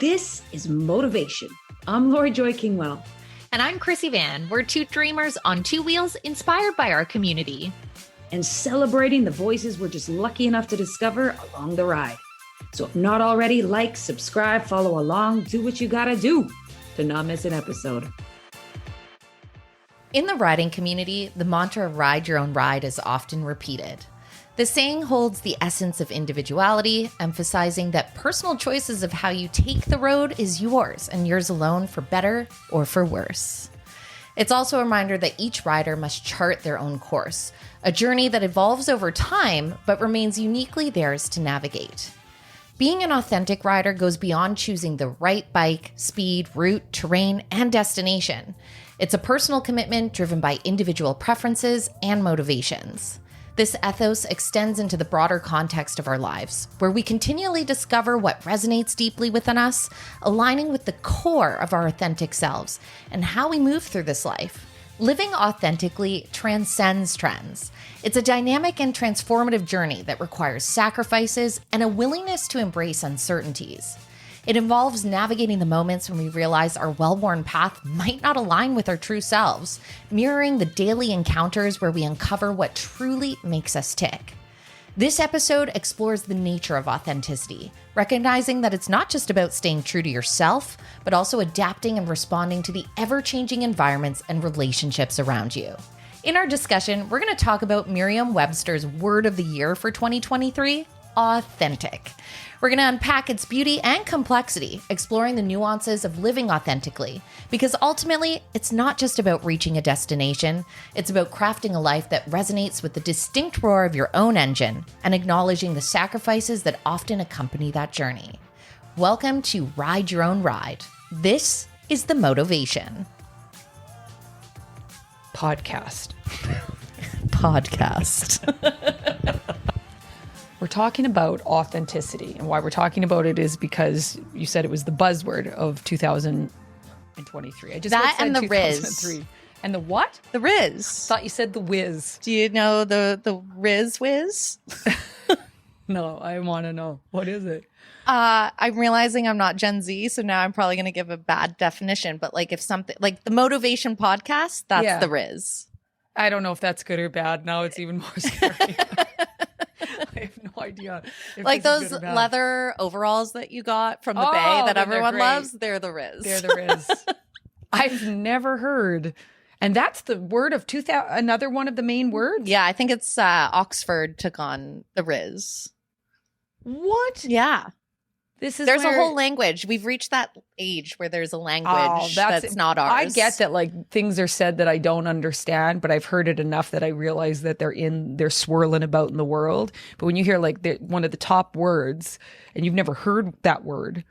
This is Motivation. I'm Lori Joy Kingwell. And I'm Chrissy Van. We're two dreamers on two wheels inspired by our community. And celebrating the voices we're just lucky enough to discover along the ride. So if not already, like, subscribe, follow along, do what you gotta do to not miss an episode. In the riding community, the mantra "ride your own ride" is often repeated. The saying holds the essence of individuality, emphasizing that personal choices of how you take the road is yours and yours alone, for better or for worse. It's also a reminder that each rider must chart their own course, a journey that evolves over time but remains uniquely theirs to navigate. Being an authentic rider goes beyond choosing the right bike, speed, route, terrain, and destination. It's a personal commitment driven by individual preferences and motivations. This ethos extends into the broader context of our lives, where we continually discover what resonates deeply within us, aligning with the core of our authentic selves and how we move through this life. Living authentically transcends trends. It's a dynamic and transformative journey that requires sacrifices and a willingness to embrace uncertainties. It involves navigating the moments when we realize our well-worn path might not align with our true selves, mirroring the daily encounters where we uncover what truly makes us tick. This episode explores the nature of authenticity, recognizing that it's not just about staying true to yourself, but also adapting and responding to the ever-changing environments and relationships around you. In our discussion, we're going to talk about Merriam-Webster's word of the year for 2023, authentic. We're going to unpack its beauty and complexity, exploring the nuances of living authentically, because ultimately, it's not just about reaching a destination, it's about crafting a life that resonates with the distinct roar of your own engine and acknowledging the sacrifices that often accompany that journey. Welcome to Ride Your Own Ride. This is the Motivation Podcast. We're talking about authenticity, and why we're talking about it is because you said it was the buzzword of 2023. I just that said and the 2003. Riz. And the what? The Riz. Thought you said the whiz. Do you know the Riz whiz? No, I want to know. What is it? I'm realizing I'm not Gen Z, so now I'm probably going to give a bad definition. But like, if something like the Motivation Podcast, that's the Riz. I don't know if that's good or bad. Now it's even more scary. I have no idea. Like those leather overalls that you got from the Bay that everyone loves, they're the Riz. They're the Riz. I've never heard. And that's the word of 2000, another one of the main words? Yeah, I think it's Oxford took on the Riz. What? Yeah. There's a where... whole language. We've reached that age where there's a language that's not ours. I get that, like, things are said that I don't understand, but I've heard it enough that I realize that they're swirling about in the world. But when you hear like one of the top words and you've never heard that word,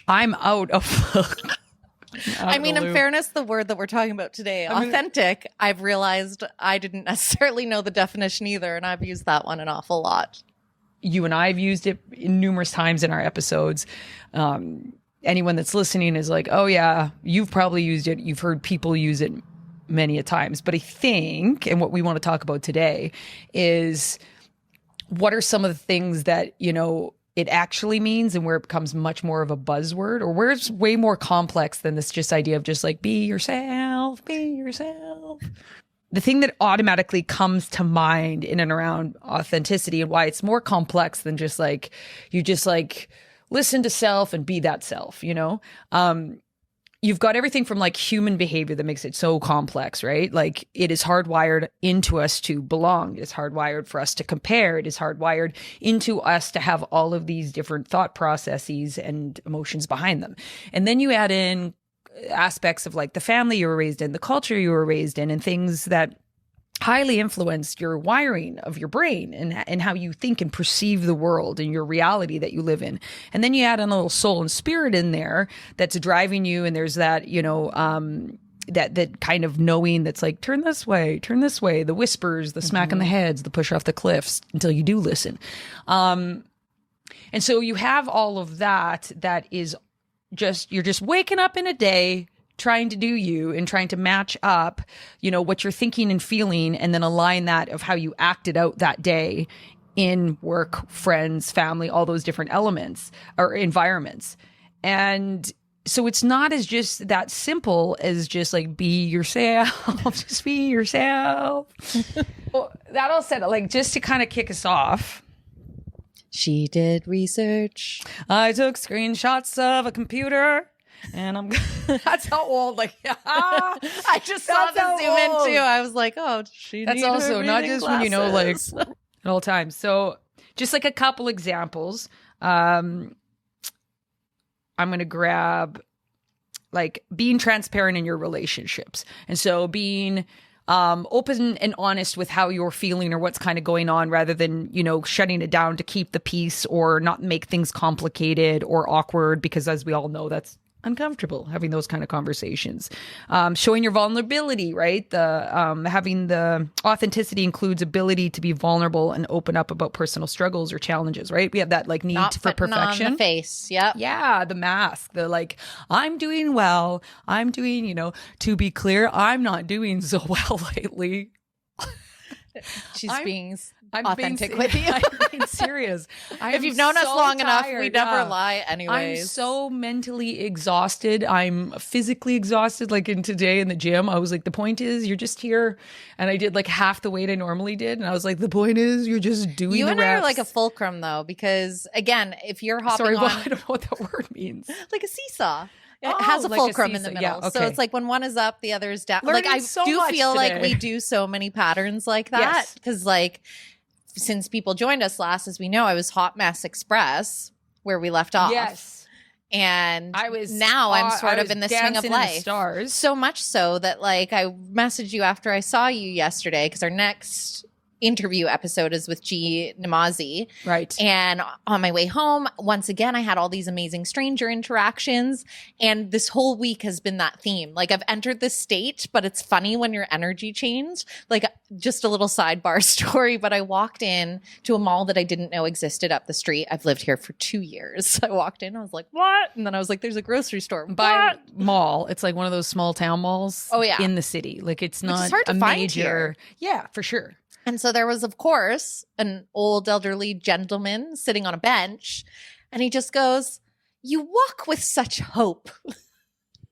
I'm out of I mean, in fairness, the word that we're talking about today, authentic, I've realized I didn't necessarily know the definition either, and I've used that one an awful lot. You and I have used it numerous times in our episodes. Anyone that's listening is like, oh yeah, you've probably used it. You've heard people use it many a times. But I think, and what we want to talk about today is what are some of the things that, you know, it actually means and where it becomes much more of a buzzword, or where it's way more complex than this just idea of just like, be yourself, be yourself. The thing that automatically comes to mind in and around authenticity and why it's more complex than just like, you just like listen to self and be that self, you know? You've got everything from like human behavior that makes it so complex, right? Like it is hardwired into us to belong. It's hardwired for us to compare. It is hardwired into us to have all of these different thought processes and emotions behind them. And then you add in aspects of like the family you were raised in, the culture you were raised in, and things that highly influenced your wiring of your brain and how you think and perceive the world and your reality that you live in. And then you add in a little soul and spirit in there that's driving you. And there's that, you know, that kind of knowing that's like, turn this way, the whispers, the smack on the heads, the push off the cliffs until you do listen. And so you have all of that is just, you're just waking up in a day, trying to do you and trying to match up, you know, what you're thinking and feeling, and then align that of how you acted out that day in work, friends, family, all those different elements or environments. And so it's not as just that simple as just like be yourself, just be yourself. Well, that all said, like just to kind of kick us off. She did research. I took screenshots of a computer and I'm, that's how old, like, I just saw the zoom in too. I was like, oh, that's also not just when, you know, like at all times. So just like a couple examples. I'm going to grab like being transparent in your relationships. And so being open and honest with how you're feeling or what's kind of going on rather than, you know, shutting it down to keep the peace or not make things complicated or awkward, because as we all know, that's uncomfortable having those kind of conversations. Showing your vulnerability, right? Having the authenticity includes ability to be vulnerable and open up about personal struggles or challenges, right? We have that like need Not for perfection. On the face. Yep. Yeah. The mask, the like, I'm doing well. I'm doing, you know, to be clear, I'm not doing so well lately. She's being I'm authentic being, with you. I'm being serious. If you've known us long enough, we never lie anyways. I'm so mentally exhausted. I'm physically exhausted. Like in today in the gym, I was like, the point is you're just here. And I did like half the weight I normally did. And I was like, the point is you're just doing you the and reps. I are like a fulcrum though, because again, if you're hopping Sorry, on. well, I don't know what that word means. Like a seesaw. It Oh, has a like a fulcrum in seesaw. the middle. Yeah, okay. So it's like when one is up, the other is down. Learning like I so do much feel like today. we do so many patterns like that. Yes. Because like since people joined us last, as we know, I was Hot Mess Express where we left off. Yes. And I was now I'm sort I of was in the swing of dancing in the life. stars. So much so that like I messaged you after I saw you yesterday because our next interview episode is with G Namazi. Right. And on my way home, once again, I had all these amazing stranger interactions. And this whole week has been that theme. Like I've entered this state, but it's funny when your energy changed. Like just a little sidebar story, but I walked in to a mall that I didn't know existed up the street. I've lived here for 2 years. I walked in, I was like, what? And then I was like, there's a grocery store. By mall, it's like one of those small town malls. Oh, yeah. In the city. Like it's Which is not hard to a find major. here. Yeah, for sure. And so there was, of course, an old elderly gentleman sitting on a bench. And he just goes, you walk with such hope.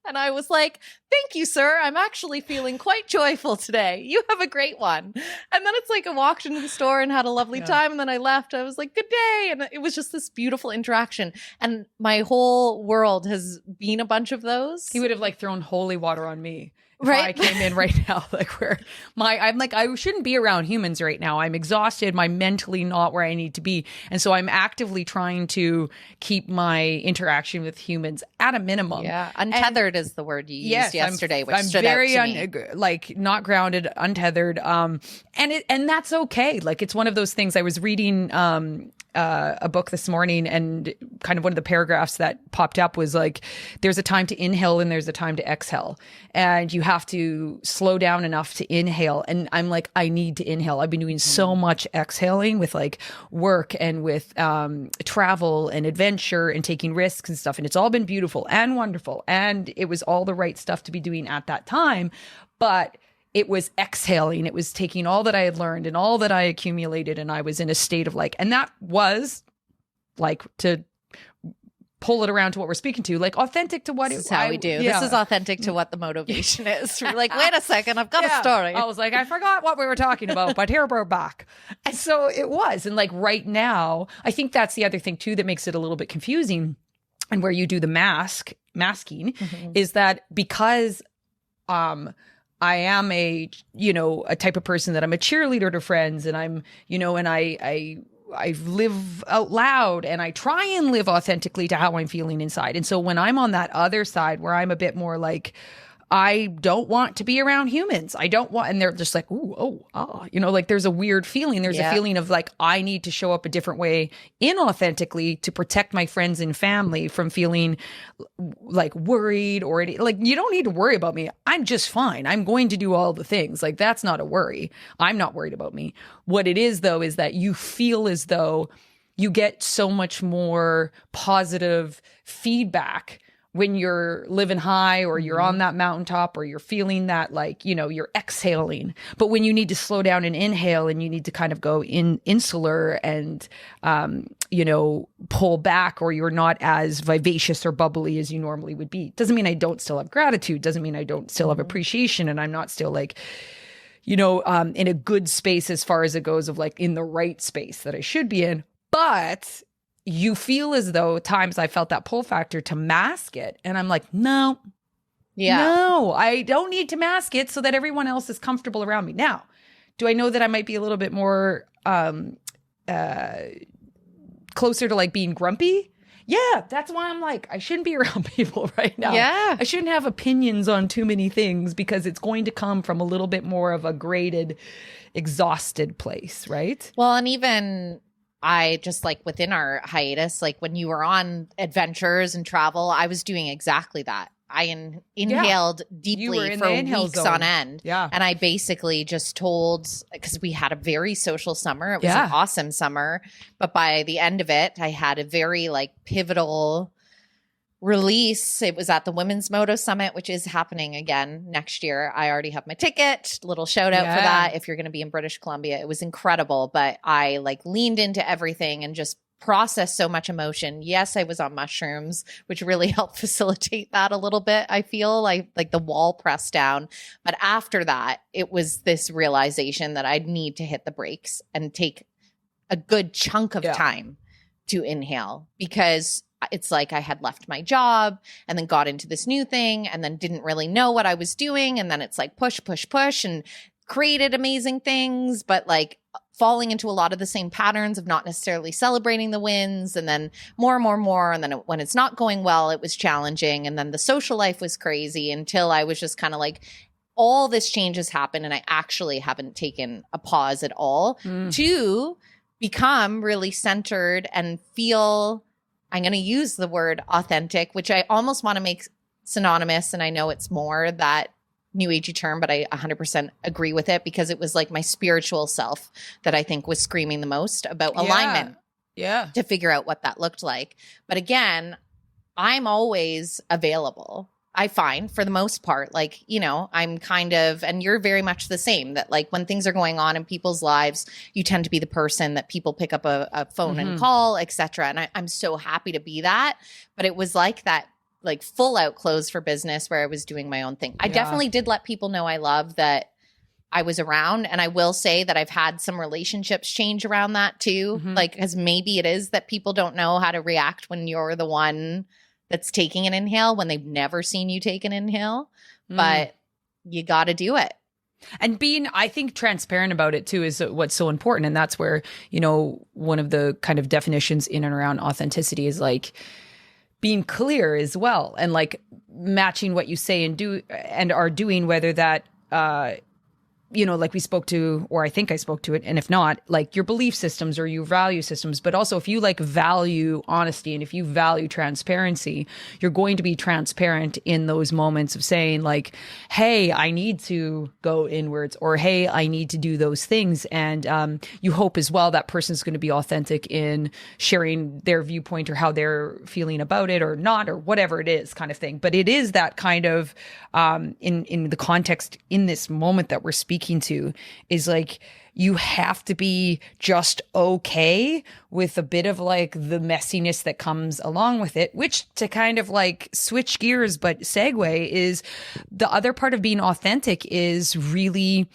And I was like, thank you, sir. I'm actually feeling quite joyful today. You have a great one. And then it's like I walked into the store and had a lovely time. And then I left. I was like, good day. And it was just this beautiful interaction. And my whole world has been a bunch of those. He would have like thrown holy water on me. If Right. I came in right now, like where I'm like, I shouldn't be around humans right now. I'm exhausted. I'm mentally not where I need to be. And so I'm actively trying to keep my interaction with humans at a minimum. Yeah. Untethered is the word you used yesterday, which I'm stood very out to me. like not grounded, untethered. And that's okay. Like it's one of those things. I was reading a book this morning, and kind of one of the paragraphs that popped up was like, there's a time to inhale and there's a time to exhale, and you have to slow down enough to inhale. And I'm like, I need to inhale. I've been doing so much exhaling with like work and with travel and adventure and taking risks and stuff, and it's all been beautiful and wonderful, and it was all the right stuff to be doing at that time. But it was exhaling. It was taking all that I had learned and all that I accumulated. And I was in a state of like, and that was like, to pull it around to what we're speaking to, like authentic to what This is how we do. Yeah. This is authentic to what the motivation is. We're like, wait a second, I've got a story. I was like, I forgot what we were talking about, but here we're back. And so it was. And like right now, I think that's the other thing too that makes it a little bit confusing, and where you do the masking is that because I am a type of person that I'm a cheerleader to friends, and I'm, and I live out loud, and I try and live authentically to how I'm feeling inside. And so when I'm on that other side where I'm a bit more like, I don't want to be around humans. I don't want, and they're just like, ooh, oh, ah, like there's a weird feeling. There's a feeling of like, I need to show up a different way inauthentically to protect my friends and family from feeling like worried or like, you don't need to worry about me. I'm just fine. I'm going to do all the things. Like, that's not a worry. I'm not worried about me. What it is though, is that you feel as though you get so much more positive feedback when you're living high, or you're on that mountaintop, or you're feeling that like, you're exhaling. But when you need to slow down and inhale, and you need to kind of go insular and pull back, or you're not as vivacious or bubbly as you normally would be. Doesn't mean I don't still have gratitude. Doesn't mean I don't still have appreciation, and I'm not still like, in a good space as far as it goes of like in the right space that I should be in. But you feel as though at times I felt that pull factor to mask it. And I'm like, no, I don't need to mask it so that everyone else is comfortable around me. Now, do I know that I might be a little bit more closer to like being grumpy? Yeah, that's why I'm like, I shouldn't be around people right now. Yeah. I shouldn't have opinions on too many things, because it's going to come from a little bit more of a graded, exhausted place, right? Well, and even I just like within our hiatus, like when you were on adventures and travel, I was doing exactly that. I inhaled deeply for weeks on end. Yeah. And I basically just told, because we had a very social summer. It was an awesome summer. But by the end of it, I had a very like pivotal release. It was at the Women's Moto Summit, which is happening again next year. I already have my ticket. Little shout out for that. If you're going to be in British Columbia, it was incredible. But I like leaned into everything and just processed so much emotion. Yes, I was on mushrooms, which really helped facilitate that a little bit. I feel like the wall pressed down. But after that, it was this realization that I'd need to hit the brakes and take a good chunk of time to inhale, because it's like I had left my job and then got into this new thing and then didn't really know what I was doing. And then it's like push, and created amazing things, but like falling into a lot of the same patterns of not necessarily celebrating the wins, and then more. And then when it's not going well, it was challenging. And then the social life was crazy until I was just kind of like, all this change has happened and I actually haven't taken a pause at all to become really centered and feel, I'm going to use the word authentic, which I almost want to make synonymous. And I know it's more that new agey term, but I 100% agree with it, because it was like my spiritual self that I think was screaming the most about alignment. Yeah. To figure out what that looked like. But again, I'm always available. I find for the most part, like, I'm kind of, and you're very much the same, that like when things are going on in people's lives, you tend to be the person that people pick up a phone and call, etc. And I'm so happy to be that. But it was like that, like full out close for business where I was doing my own thing. I definitely did let people know I love that I was around. And I will say that I've had some relationships change around that too. Like, because maybe it is that people don't know how to react when you're the one that's taking an inhale, when they've never seen you take an inhale, but you got to do it. And being, I think, transparent about it too is what's so important. And that's where, one of the kind of definitions in and around authenticity is like being clear as well, and like matching what you say and do and are doing, whether that, like we spoke to, or I think I spoke to it. And if not, like your belief systems or your value systems, but also if you like value honesty and if you value transparency, you're going to be transparent in those moments of saying like, hey, I need to go inwards, or hey, I need to do those things. And you hope as well that person's going to be authentic in sharing their viewpoint or how they're feeling about it or not, or whatever it is kind of thing. But it is that kind of in the context in this moment that we're speaking to, is like you have to be just okay with a bit of like the messiness that comes along with it, which, to kind of like switch gears but segue, is the other part of being authentic is really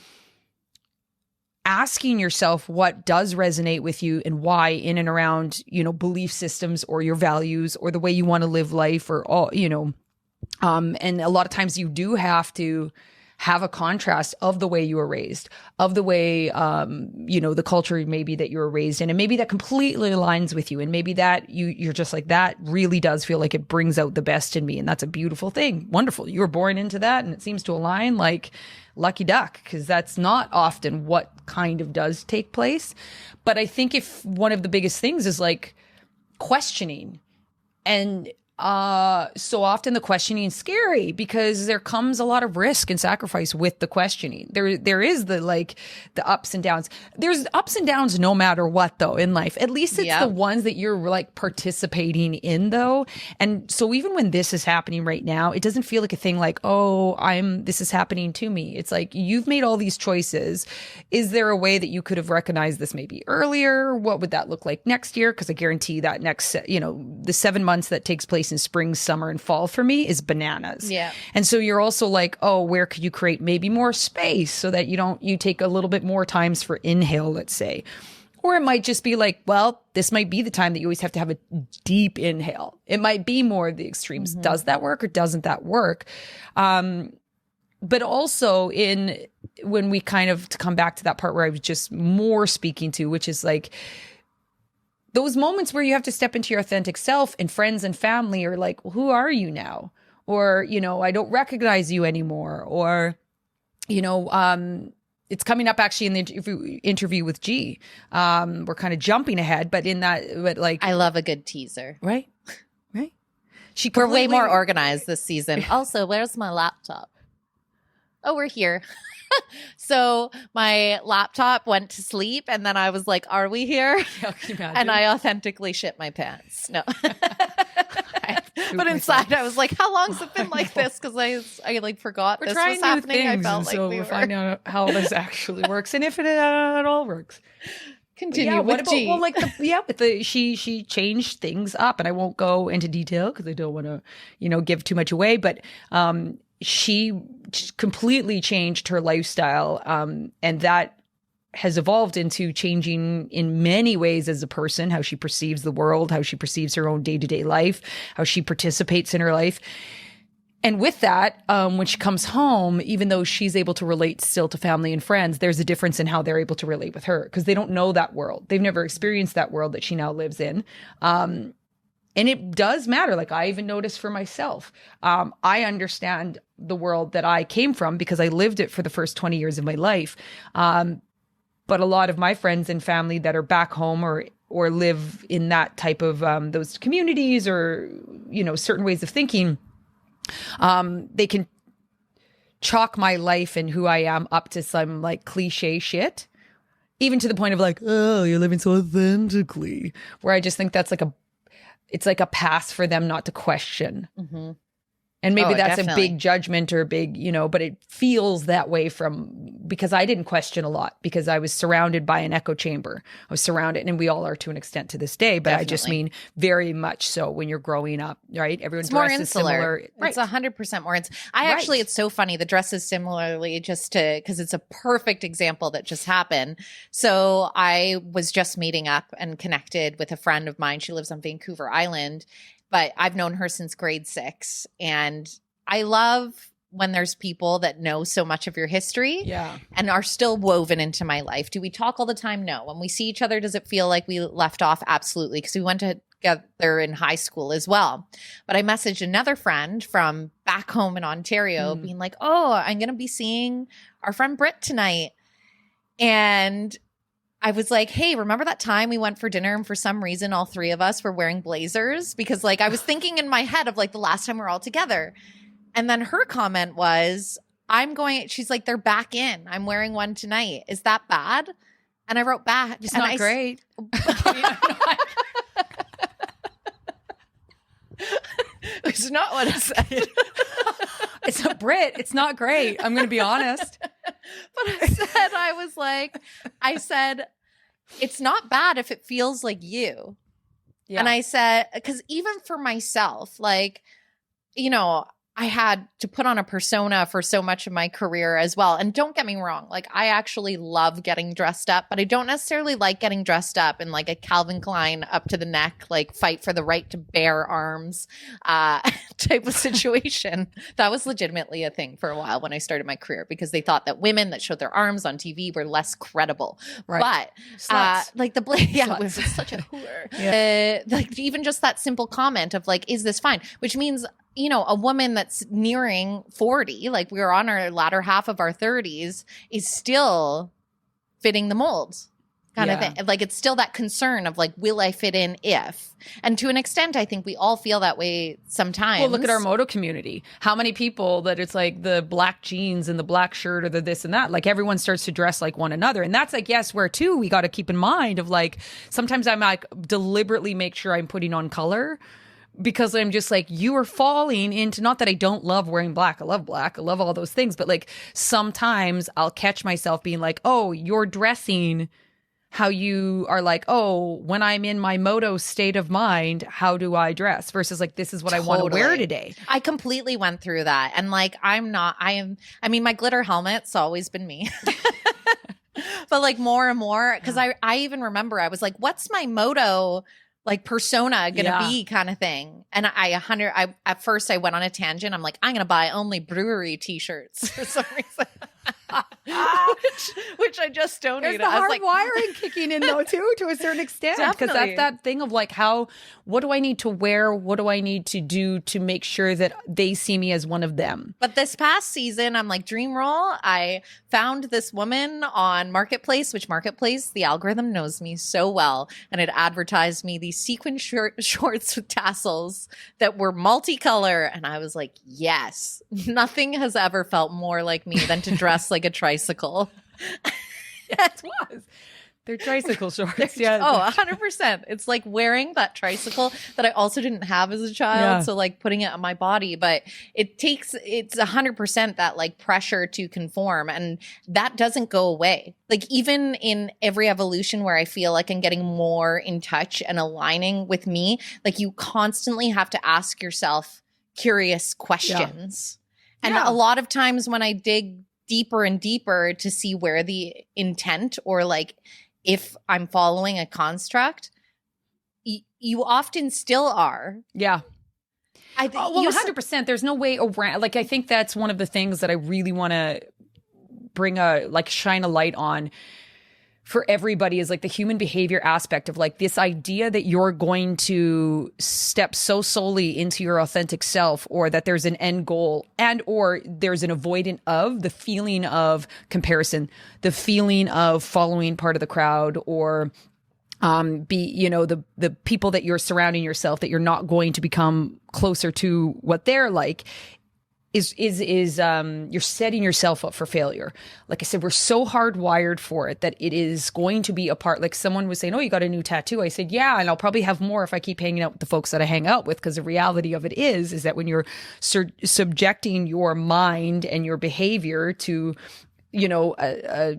asking yourself what does resonate with you and why in and around, belief systems or your values or the way you want to live life, or all, and a lot of times you do have to have a contrast of the way you were raised, of the way, the culture maybe that you were raised in, and maybe that completely aligns with you. And maybe that you're just like, that really does feel like it brings out the best in me. And that's a beautiful thing. Wonderful. You were born into that and it seems to align, like lucky duck, because that's not often what kind of does take place. But I think if one of the biggest things is like questioning, and So often the questioning is scary because there comes a lot of risk and sacrifice with the questioning. There is the ups and downs. There's ups and downs no matter what though in life. At least it's the ones that you're like participating in though. And so even when this is happening right now, it doesn't feel like a thing like, oh, this is happening to me. It's like you've made all these choices. Is there a way that you could have recognized this maybe earlier? What would that look like next year? Because I guarantee that the 7 months that takes place in spring, summer, and fall for me is bananas. Yeah. And so you're also like, oh, where could you create maybe more space so that you take a little bit more times for inhale, let's say. Or it might just be like, well, this might be the time that you always have to have a deep inhale. It might be more of the extremes. Mm-hmm. Does that work or doesn't that work? But also when we kind of, to come back to that part where I was just more speaking to, which is like, those moments where you have to step into your authentic self and friends and family are like, well, who are you now? Or, I don't recognize you anymore. Or, it's coming up actually in the interview with G. We're kind of jumping ahead, but I love a good teaser. Right. We're way more organized this season. Also, where's my laptop? Oh, we're here. So my laptop went to sleep and then I was like, are we here? Yeah, can you imagine? And I authentically shit my pants. No. But inside I was like, how long's it been like this? Because I like forgot We're this trying was new happening. Things, I felt like so we we'll were. find out how this actually works and if it at all works. Continue with G. Well, she changed things up, and I won't go into detail because I don't want to, give too much away. But she completely changed her lifestyle, and that has evolved into changing in many ways as a person, how she perceives the world, how she perceives her own day-to-day life, how she participates in her life. And with that, when she comes home, even though she's able to relate still to family and friends, there's a difference in how they're able to relate with her because they don't know that world. They've never experienced that world that she now lives in. And it does matter. Like I even noticed for myself, I understand the world that I came from because I lived it for the first 20 years of my life. But a lot of my friends and family that are back home or live in that type of those communities or, certain ways of thinking, they can chalk my life and who I am up to some like cliche shit, even to the point of like, oh, you're living so authentically, where I just think that's it's like a pass for them not to question. Mm-hmm. And maybe that's definitely a big judgment or a big, but it feels that way because I didn't question a lot because I was surrounded by an echo chamber. I was surrounded, and we all are to an extent to this day, but definitely. I just mean very much so when you're growing up, right? Everyone's dress is similar. Right. It's 100% more insular. Actually, it's so funny. The dress is similarly because it's a perfect example that just happened. So I was just meeting up and connected with a friend of mine. She lives on Vancouver Island. But I've known her since grade 6. And I love when there's people that know so much of your history and are still woven into my life. Do we talk all the time? No. When we see each other, does it feel like we left off? Absolutely. Because we went together in high school as well. But I messaged another friend from back home in Ontario being like, oh, I'm going to be seeing our friend Britt tonight. And I was like, hey, remember that time we went for dinner and for some reason all 3 of us were wearing blazers? Because like I was thinking in my head of like the last time we were all together. And then her comment was, she's like, they're back in. I'm wearing one tonight. Is that bad? And I wrote back. It's not great. It's not what I said. It's a Brit. It's not great. I'm going to be honest. But I said, it's not bad if it feels like you. Yeah. And I said, because even for myself, like, I had to put on a persona for so much of my career as well. And don't get me wrong, like I actually love getting dressed up, but I don't necessarily like getting dressed up in like a Calvin Klein up to the neck, like fight for the right to bear arms type of situation. That was legitimately a thing for a while when I started my career because they thought that women that showed their arms on TV were less credible. Right. But like we're such a hooer. Yeah. Like even just that simple comment of like, is this fine? Which means a woman that's nearing 40, like we're on our latter half of our 30s, is still fitting the molds. kind of thing. Like, it's still that concern of like, will I fit in if? And to an extent, I think we all feel that way sometimes. Well, look at our moto community. How many people that it's like the black jeans and the black shirt or the this and that, like everyone starts to dress like one another. And that's, I guess, where too we got to keep in mind of like, sometimes I'm like deliberately make sure I'm putting on color, because I'm just like, you are falling into, not that I don't love wearing black. I love black. I love all those things. But like sometimes I'll catch myself being like, oh, you're dressing how you are like, oh, when I'm in my moto state of mind, how do I dress? Versus like, this is what I want to wear today. I completely went through that. And like, I mean, my glitter helmet's always been me. But like more and more, because I even remember I was like, what's my moto like persona gonna be kind of thing? And at first I went on a tangent. I'm like, I'm gonna buy only brewery t-shirts for some reason. which I just donated. There's the hard like, wiring kicking in though too, to a certain extent, because that's that thing of like, what do I need to wear? What do I need to do to make sure that they see me as one of them? But this past season, I'm like, dream roll. I found this woman on Marketplace, which Marketplace, the algorithm knows me so well, and it advertised me these sequin shorts with tassels that were multicolor, and I was like, yes, nothing has ever felt more like me than to dress like a tricycle. It was. They're tricycle shorts. Yeah. Oh, 100%. It's like wearing that tricycle that I also didn't have as a child. Yeah. So like putting it on my body, but it's 100% that like pressure to conform. And that doesn't go away. Like even in every evolution where I feel like I'm getting more in touch and aligning with me, like you constantly have to ask yourself curious questions. Yeah. And a lot of times when I dig deeper and deeper to see where the intent or like if I'm following a construct, you often still are. Yeah. I think 100%. There's no way around. Like, I think that's one of the things that I really want to shine a light on for everybody is like the human behavior aspect of like this idea that you're going to step so solely into your authentic self, or that there's an end goal and or there's an avoidant of the feeling of comparison, the feeling of following part of the crowd, or the people that you're surrounding yourself, that you're not going to become closer to what they're like. Is you're setting yourself up for failure. Like I said, we're so hardwired for it that it is going to be a part. Like someone was saying, oh, you got a new tattoo. I said, yeah, and I'll probably have more if I keep hanging out with the folks that I hang out with, because the reality of it is that when you're subjecting your mind and your behavior to, a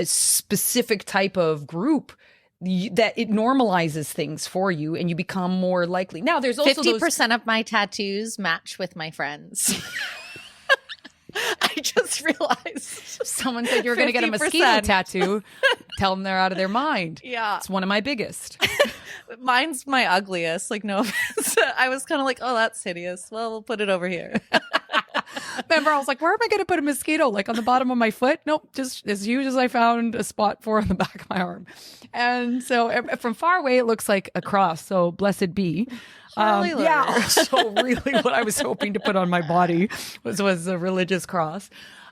specific type of group, that it normalizes things for you and you become more likely. Now, there's also 50% of my tattoos match with my friends. I just realized. Someone said you were going to get a mosquito tattoo. Tell them they're out of their mind. Yeah. It's one of my biggest. Mine's my ugliest. Like, no offense. I was kind of like, oh, that's hideous. Well, we'll put it over here. Remember, I was like, where am I going to put a mosquito? Like on the bottom of my foot? Nope, just as huge as I found a spot for on the back of my arm. And so from far away, it looks like a cross. So blessed be. Yeah. So really what I was hoping to put on my body was a religious cross.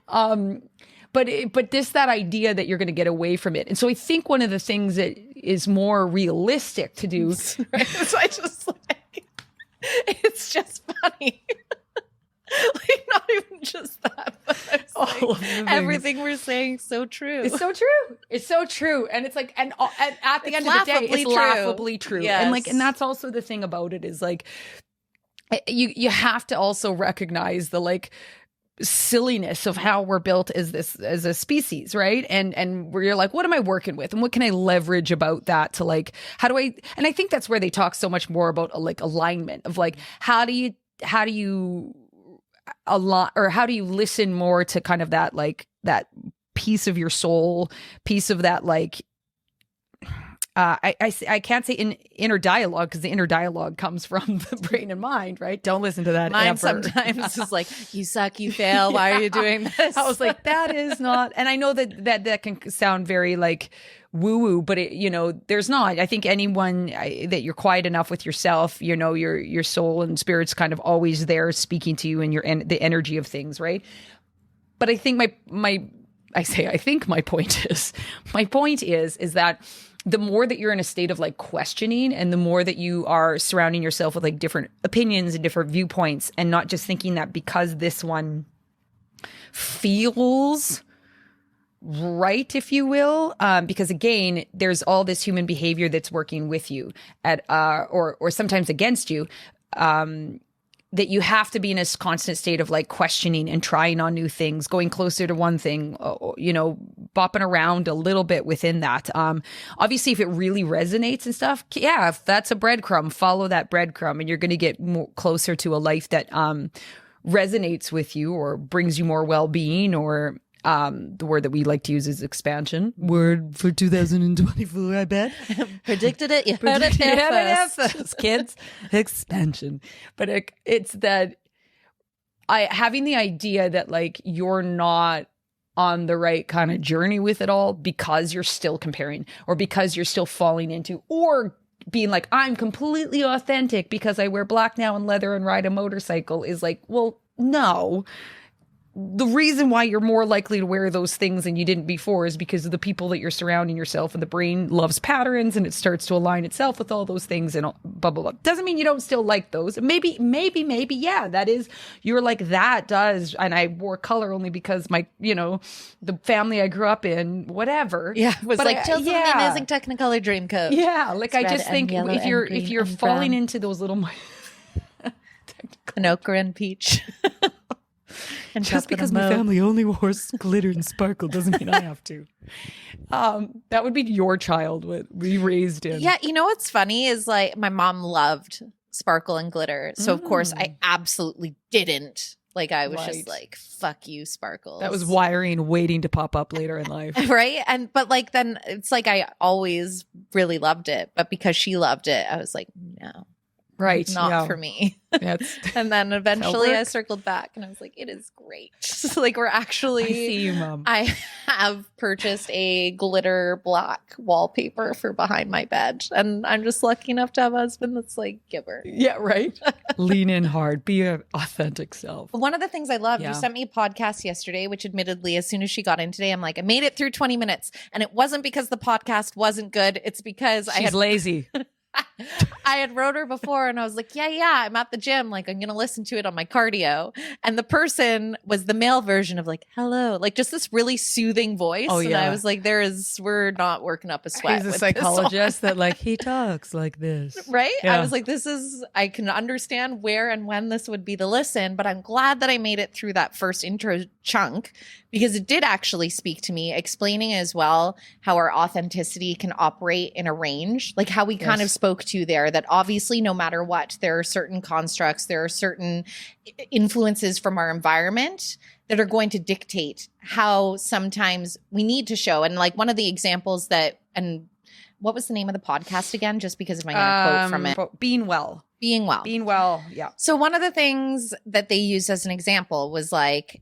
But that idea that you're going to get away from it. And so I think one of the things that is more realistic to do. So I just like, it's just funny. Like, not even just that, but like, everything we're saying so true. It's so true. It's so true. And it's like, and at the end of the day, it's laughably true. Yes. And that's also the thing about it is like, you have to also recognize the like silliness of how we're built as a species, right? And where you're like, what am I working with, and what can I leverage about that to like, how do I? And I think that's where they talk so much more about like alignment of like, how do you a lot, or how do you listen more to kind of that like that piece of your soul, piece of that like I can't say inner dialogue, because the inner dialogue comes from the brain and mind, right? Don't listen to that. Mine ever. sometimes is like, you suck, you fail. Why are you doing this? I was like, that is not. And I know that can sound very like woo woo, but there's not. I think anyone that you're quiet enough with yourself, your soul and spirit's kind of always there speaking to you and the energy of things, right? But I think my I think my point is that the more that you're in a state of like questioning, and the more that you are surrounding yourself with like different opinions and different viewpoints, and not just thinking that because this one feels right, if you will, because again, there's all this human behavior that's working with you or sometimes against you, that you have to be in a constant state of like questioning and trying on new things, going closer to one thing, bopping around a little bit within that. Obviously, if it really resonates and stuff, yeah, if that's a breadcrumb, follow that breadcrumb, and you're going to get more closer to a life that resonates with you or brings you more well-being, or the word that we like to use is expansion. Word for 2024, I bet. Predicted it. You heard it there first. Kids. Expansion. But it's that having the idea that like you're not on the right kind of journey with it all because you're still comparing, or because you're still falling into, or being like, I'm completely authentic because I wear black now and leather and ride a motorcycle, is like, well, no. The reason why you're more likely to wear those things than you didn't before is because of the people that you're surrounding yourself, and the brain loves patterns, and it starts to align itself with all those things, and blah, blah, blah. Doesn't mean you don't still like those. Maybe, yeah, that is, you're like, that does. And I wore color only because my, the family I grew up in, whatever. Yeah. Was but like, Chelsea, the amazing Technicolor dream coat. Yeah. Like, It's I just think if you're falling into those little, an ochre and peach. And just because my family only wore glitter and sparkle doesn't mean I have to. That would be your child, what we raised in. Yeah, what's funny is like my mom loved sparkle and glitter. So of course I absolutely didn't. Like I was just like, fuck you, sparkles. That was wiring waiting to pop up later in life. Right? But like then it's like I always really loved it. But because she loved it, I was like, no. Right. Not for me. And then eventually I circled back and I was like, it is great. So like we're actually, I see you, Mom. I have purchased a glitter black wallpaper for behind my bed. And I'm just lucky enough to have a husband that's like, giver. Yeah, right. Lean in hard. Be your authentic self. One of the things I loved, you sent me a podcast yesterday, which admittedly, as soon as she got in today, I'm like, I made it through 20 minutes. And it wasn't because the podcast wasn't good. It's because I had lazy. I had wrote her before and I was like, yeah, I'm at the gym. Like, I'm going to listen to it on my cardio. And the person was the male version of like, hello, like just this really soothing voice. Oh, yeah. And I was like, we're not working up a sweat. He's a psychologist that like, he talks like this. Right? Yeah. I was like, I can understand where and when this would be the listen, but I'm glad that I made it through that first intro chunk because it did actually speak to me, explaining as well how our authenticity can operate in a range, like how we kind of spoke to there, that obviously no matter what, there are certain constructs, there are certain influences from our environment that are going to dictate how sometimes we need to show. And like one of the examples and what was the name of the podcast again? Just because I'm going to quote from it. Being well. Yeah. So one of the things that they used as an example was like,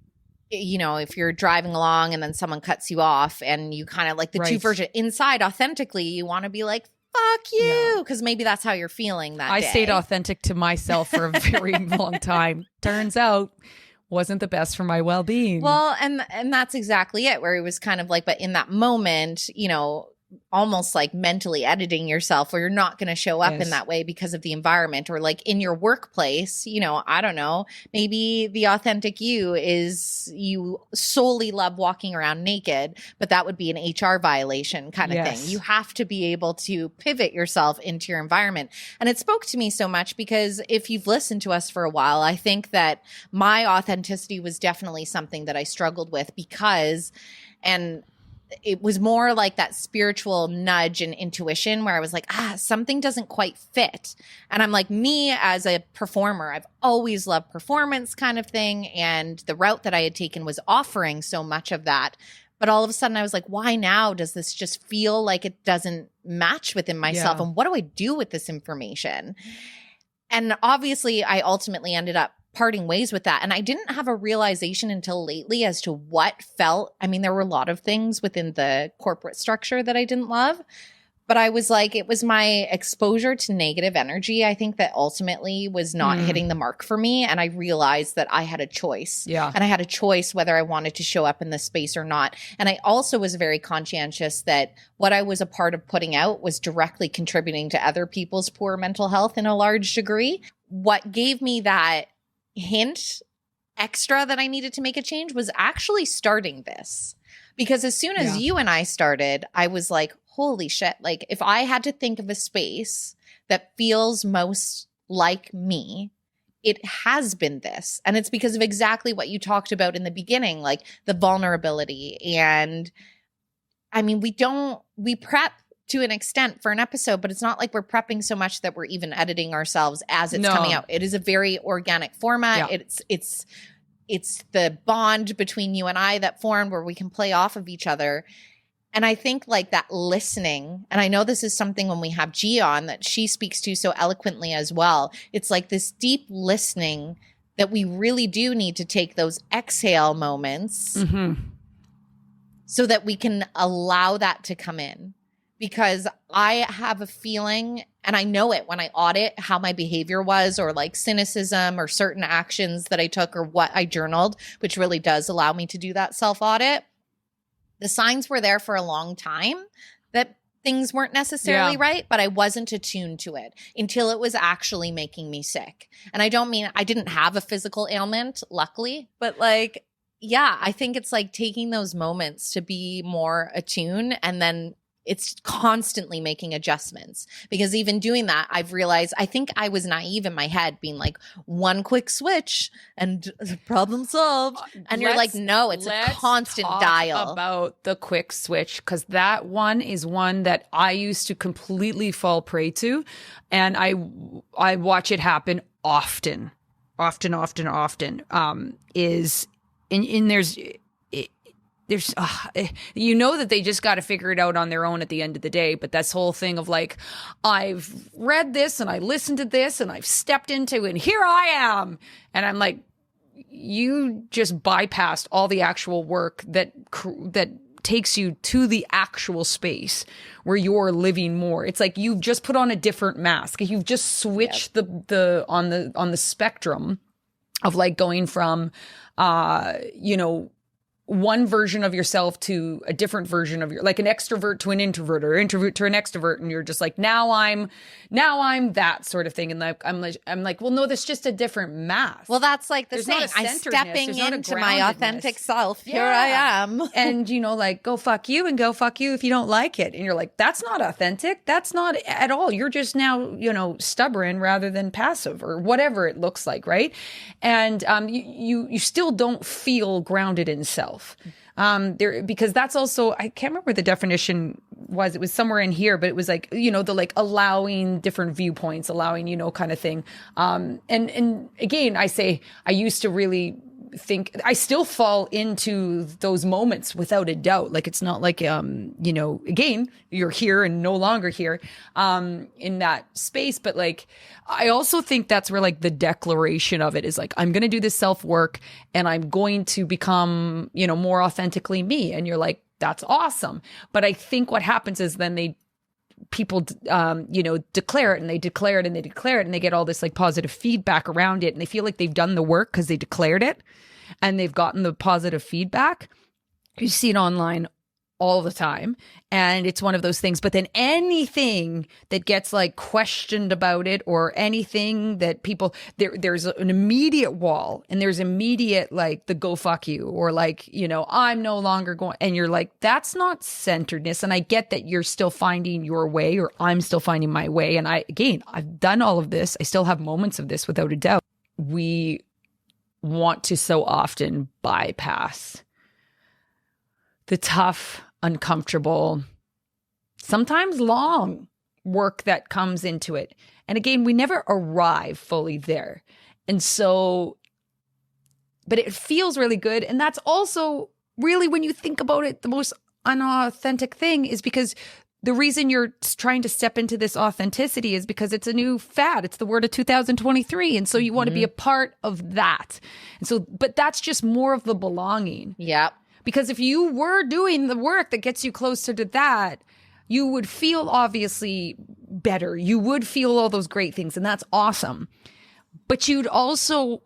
if you're driving along and then someone cuts you off and you kind of like the two versions inside authentically, you want to be like, fuck you. Because maybe that's how you're feeling that day. I stayed authentic to myself for a very long time. Turns out wasn't the best for my well-being. Well, and that's exactly it, where it was kind of like, but in that moment, almost like mentally editing yourself, where you're not going to show up in that way because of the environment, or like in your workplace, I don't know, maybe the authentic you is you solely love walking around naked, but that would be an HR violation kind of thing. You have to be able to pivot yourself into your environment. And it spoke to me so much because if you've listened to us for a while, I think that my authenticity was definitely something that I struggled with and it was more like that spiritual nudge and intuition where I was like, something doesn't quite fit. And I'm like, me as a performer, I've always loved performance kind of thing. And the route that I had taken was offering so much of that. But all of a sudden I was like, why now does this just feel like it doesn't match within myself? And what do I do with this information? And obviously I ultimately ended up parting ways with that. And I didn't have a realization until lately as to what felt, there were a lot of things within the corporate structure that I didn't love, But I was like, it was my exposure to negative energy, I think, that ultimately was not hitting the mark for me. And I realized that I had a choice. Yeah. And I had a choice whether I wanted to show up in this space or not. And I also was very conscientious that what I was a part of putting out was directly contributing to other people's poor mental health in a large degree. What gave me that hint extra that I needed to make a change was actually starting this. Because as soon as you and I started, I was like, holy shit. Like, if I had to think of a space that feels most like me, it has been this. And it's because of exactly what you talked about in the beginning, like the vulnerability. And I mean, we prep to an extent for an episode, but it's not like we're prepping so much that we're even editing ourselves as it's coming out. It is a very organic format. Yeah. It's the bond between you and I that formed where we can play off of each other. And I think like that listening, and I know this is something when we have G on that she speaks to so eloquently as well. It's like this deep listening that we really do need to take those exhale moments so that we can allow that to come in. Because I have a feeling, and I know it when I audit how my behavior was, or like cynicism or certain actions that I took or what I journaled, which really does allow me to do that self-audit. The signs were there for a long time that things weren't necessarily right, but I wasn't attuned to it until it was actually making me sick. And I don't mean I didn't have a physical ailment, luckily, but like, yeah, I think it's like taking those moments to be more attuned, and then it's constantly making adjustments. Because even doing that, I've realized, I think I was naive in my head being like, one quick switch and problem solved. And you're like, no, it's a constant dial. About the quick switch, because that one is one that I used to completely fall prey to. And I watch it happen often. Is in there's you know that they just got to figure it out on their own at the end of the day. But this whole thing of like, I've read this and I listened to this and I've stepped into it and here I am. And I'm like, you just bypassed all the actual work that takes you to the actual space where you're living more. It's like you've just put on a different mask. You've just switched the on the spectrum of like going from one version of yourself to a different version of like an extrovert to an introvert, or introvert to an extrovert, and you're just like, now I'm that sort of thing. And like I'm like, well, no, that's just a different mask. Well, that's like the saying, I'm stepping into my authentic self. Here I am. And like, go fuck you and go fuck you if you don't like it. And you're like, that's not authentic. That's not at all. You're just now, stubborn rather than passive, or whatever it looks like. Right. And you still don't feel grounded in self. Because that's also, I can't remember what the definition was. It was somewhere in here, but it was like, the like allowing different viewpoints, allowing, kind of thing. And again, I say, I used to really think, I still fall into those moments without a doubt. Like, it's not like, again, you're here and no longer here, in that space. But like, I also think that's where like the declaration of it is like, I'm going to do this self-work and I'm going to become, more authentically me. And you're like, that's awesome. But I think what happens is then people declare it and they declare it and they declare it and they get all this like positive feedback around it, and they feel like they've done the work because they declared it and they've gotten the positive feedback. You see it online all the time, and it's one of those things. But then anything that gets like questioned about it, or anything that people there's an immediate wall, and there's immediate like the go fuck you, or like, I'm no longer going, and you're like, that's not centeredness. And I get that you're still finding your way, or I'm still finding my way. And I've done all of this. I still have moments of this without a doubt. We want to so often bypass the tough, uncomfortable, sometimes long work that comes into it. And again, we never arrive fully there. And so, but it feels really good. And that's also really, when you think about it, the most unauthentic thing is because the reason you're trying to step into this authenticity is because it's a new fad. It's the word of 2023. And so you want to be a part of that. And so, but that's just more of the belonging. Yeah. Because if you were doing the work that gets you closer to that, you would feel obviously better. You would feel all those great things, and that's awesome. But you'd also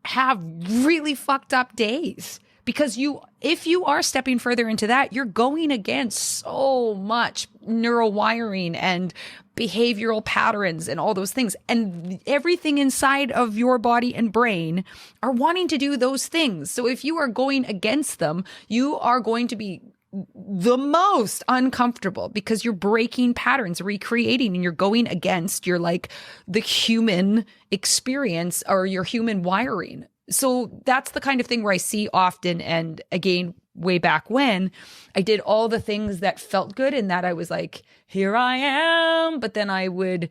have really fucked up days, because if you are stepping further into that, you're going against so much neural wiring and behavioral patterns and all those things. And everything inside of your body and brain are wanting to do those things. So if you are going against them, you are going to be the most uncomfortable, because you're breaking patterns, recreating, and you're going against your, like, the human experience or your human wiring. So that's the kind of thing where I see often. And again, way back when, I did all the things that felt good and that I was like, here I am. But then I would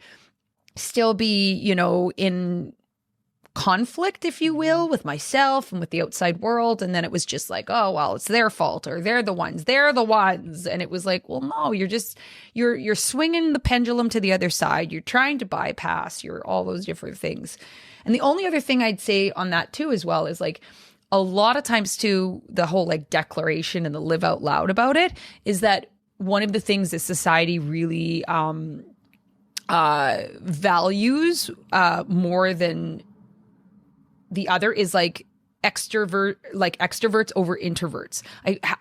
still be, in conflict, if you will, with myself and with the outside world. And then it was just like, oh, well, it's their fault, or they're the ones. And it was like, well, no, you're swinging the pendulum to the other side. You're trying to bypass all those different things. And the only other thing I'd say on that too, as well, is like, a lot of times too, the whole like declaration and the live out loud about it is that one of the things that society really values more than the other is like extroverts over introverts.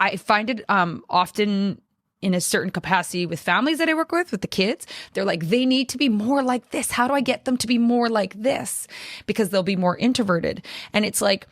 I find it often in a certain capacity with families that I work with the kids. They're like, they need to be more like this. How do I get them to be more like this? Because they'll be more introverted. And it's like,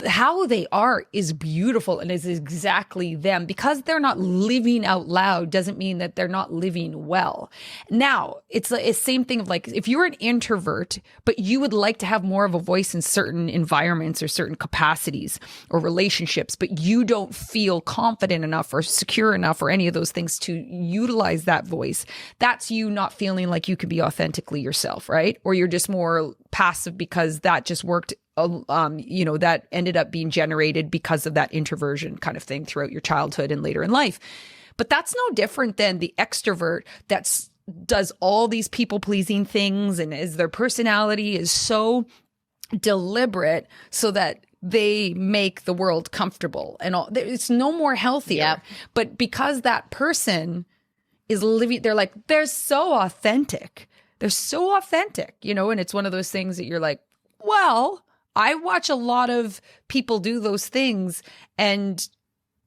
how they are is beautiful and is exactly them. Because they're not living out loud doesn't mean that they're not living well. Now, it's the same thing of like, if you're an introvert, but you would like to have more of a voice in certain environments or certain capacities or relationships, but you don't feel confident enough or secure enough or any of those things to utilize that voice, that's you not feeling like you can be authentically yourself, right? Or you're just more passive because that just worked. That ended up being generated because of that introversion kind of thing throughout your childhood and later in life. But that's no different than the extrovert does all these people pleasing things, and their personality is so deliberate so that they make the world comfortable and all. It's no more healthier. Yep. But because that person is living, they're so authentic. They're so authentic, and it's one of those things that you're like, well, I watch a lot of people do those things and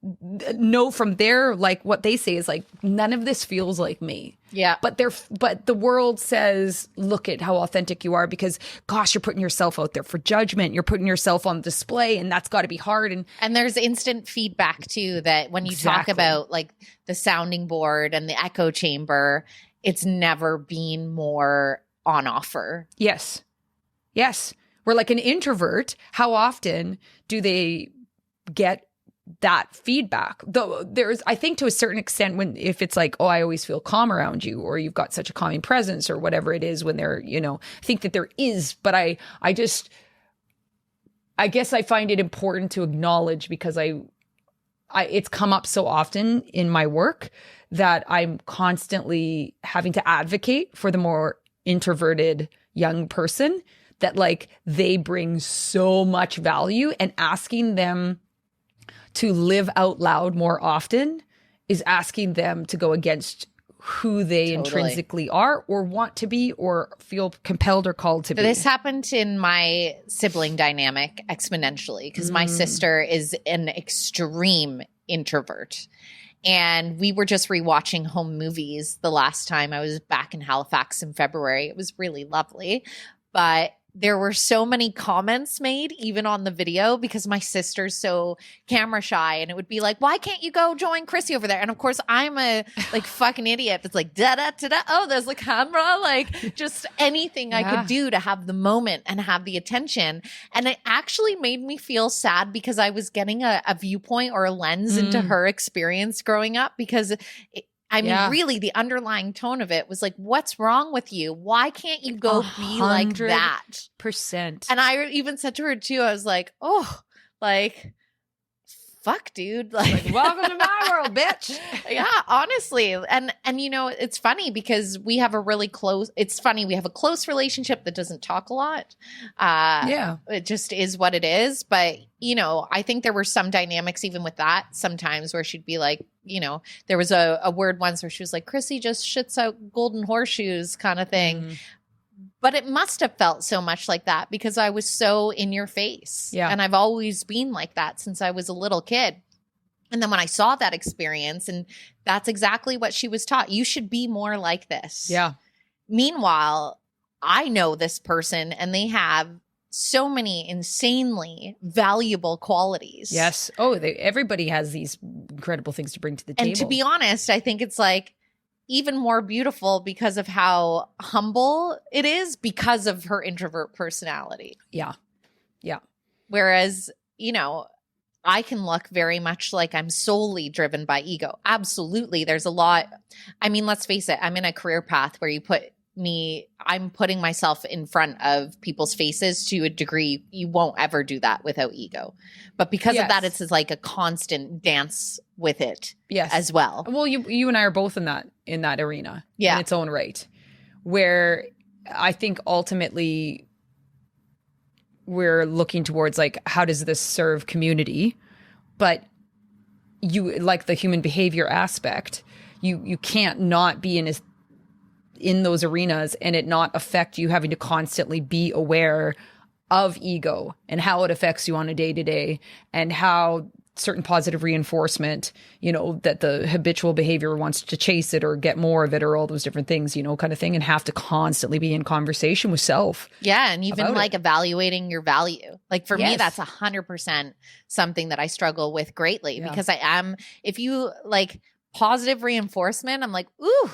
know from their, like, what they say is like, none of this feels like me. Yeah. But the world says, look at how authentic you are, because gosh, you're putting yourself out there for judgment. You're putting yourself on display, and that's got to be hard. And there's instant feedback too, that when you talk about like the sounding board and the echo chamber, it's never been more on offer. Yes. Yes. We're like an introvert. How often do they get that feedback? Though I think to a certain extent, if it's like, oh, I always feel calm around you, or you've got such a calming presence, or whatever it is, when they're, I think that there is, but I guess I find it important to acknowledge, because it's come up so often in my work that I'm constantly having to advocate for the more introverted young person, that like they bring so much value, and asking them to live out loud more often is asking them to go against who they intrinsically are or want to be or feel compelled or called to be. This happened in my sibling dynamic exponentially, because my sister is an extreme introvert. And we were just rewatching home movies the last time I was back in Halifax in February. It was really lovely. But there were so many comments made, even on the video, because my sister's so camera shy, and it would be like, why can't you go join Chrissy over there? And of course, I'm a like fucking idiot. It's like, da-da-da-da. Oh, there's the camera. Like, just anything I could do to have the moment and have the attention. And it actually made me feel sad, because I was getting a viewpoint or a lens into her experience growing up, because really, the underlying tone of it was like, what's wrong with you? Why can't you go be like that? 100%. And I even said to her too, I was like, oh, like, fuck, dude? Like welcome to my world, bitch. Yeah, honestly. And you know, it's funny because we have a close relationship that doesn't talk a lot. Yeah. It just is what it is. But, you know, I think there were some dynamics even with that sometimes where she'd be like, you know, there was a word once where she was like, Chrissy just shits out golden horseshoes kind of thing. Mm. But it must have felt so much like that because I was so in your face. Yeah. And I've always been like that since I was a little kid. And then when I saw that experience, and that's exactly what she was taught, you should be more like this. Yeah. Meanwhile, I know this person and they have so many insanely valuable qualities. Yes. Oh, everybody has these incredible things to bring to the table. And to be honest, I think it's like even more beautiful because of how humble it is because of her introvert personality. Yeah. Yeah. Whereas, you know, I can look very much like I'm solely driven by ego. Absolutely. There's a lot. I mean, let's face it. I'm in a career path where I'm putting myself in front of people's faces to a degree. You won't ever do that without ego. But because of that, it's like a constant dance with it as well. Well, you and I are both in that arena in its own right, where I think ultimately we're looking towards like, how does this serve community? But you like the human behavior aspect, you can't not be in those arenas and it not affect you having to constantly be aware of ego and how it affects you on a day-to-day and how certain positive reinforcement, you know, that the habitual behavior wants to chase it or get more of it or all those different things, you know, kind of thing, and have to constantly be in conversation with self. Yeah. And even like evaluating your value. Like for me, that's 100% something that I struggle with greatly because if you like positive reinforcement, I'm like, ooh,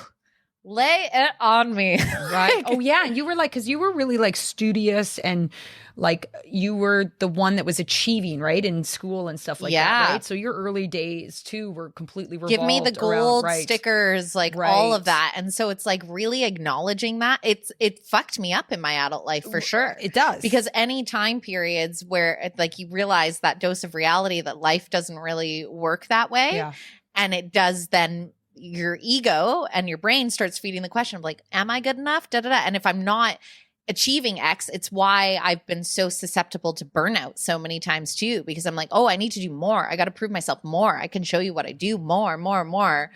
lay it on me. Right. Oh yeah. And you were like, cause you were really like studious and like you were the one that was achieving, right, in school and stuff like that, right? So your early days too were completely revolved give me the gold around, stickers, like all of that. And so it's like really acknowledging that it fucked me up in my adult life for sure. It does. Because any time periods where like you realize that dose of reality that life doesn't really work that way. Yeah. And it does then your ego and your brain starts feeding the question of like, am I good enough? Da, da, da. And if I'm not achieving X, it's why I've been so susceptible to burnout so many times too, because I'm like, oh, I need to do more. I got to prove myself more. I can show you what I do more.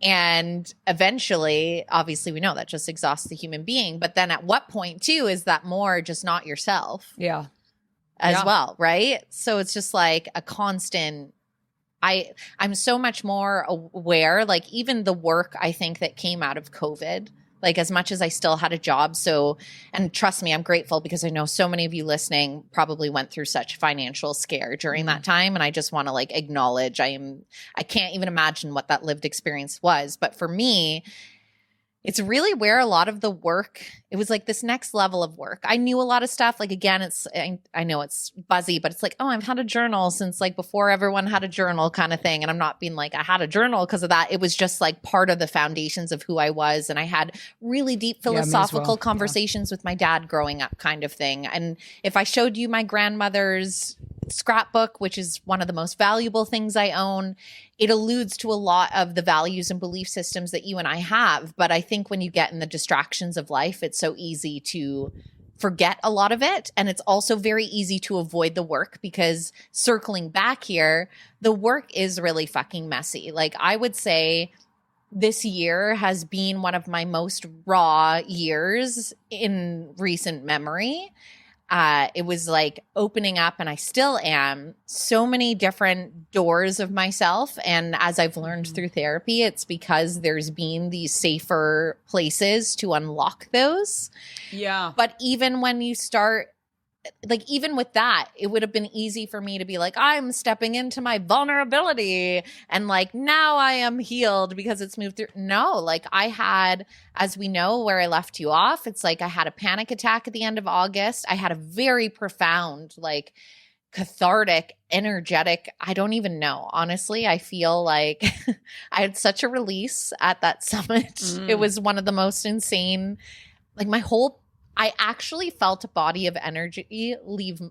And eventually, obviously we know that just exhausts the human being. But then at what point too, is that more just not yourself? Yeah. As well. Right. So it's just like a constant, I'm so much more aware, like even the work I think that came out of COVID, like as much as I still had a job. So, and trust me, I'm grateful because I know so many of you listening probably went through such financial scare during that time. And I just want to like acknowledge I can't even imagine what that lived experience was. But for me, it's really where a lot of the work, it was like this next level of work. I knew a lot of stuff. Like, again, I know it's buzzy, but it's like, oh, I've had a journal since like before everyone had a journal kind of thing. And I'm not being like, I had a journal because of that. It was just like part of the foundations of who I was. And I had really deep philosophical conversations with my dad growing up kind of thing. And if I showed you my grandmother's scrapbook, which is one of the most valuable things I own, it alludes to a lot of the values and belief systems that you and I have. But I think when you get in the distractions of life, it's so easy to forget a lot of it. And it's also very easy to avoid the work because circling back here, the work is really fucking messy. Like I would say this year has been one of my most raw years in recent memory. It was like opening up, and I still am, so many different doors of myself. And as I've learned through therapy, it's because there's been these safer places to unlock those. Yeah. But even when you start, like even with that, it would have been easy for me to be like, I'm stepping into my vulnerability and like now I am healed because it's moved through. No, like I had, as we know where I left you off, it's like I had a panic attack at the end of August. I had a very profound, like cathartic, energetic, I don't even know. Honestly, I feel like I had such a release at that summit. It was one of the most insane, like I actually felt a body of energy leave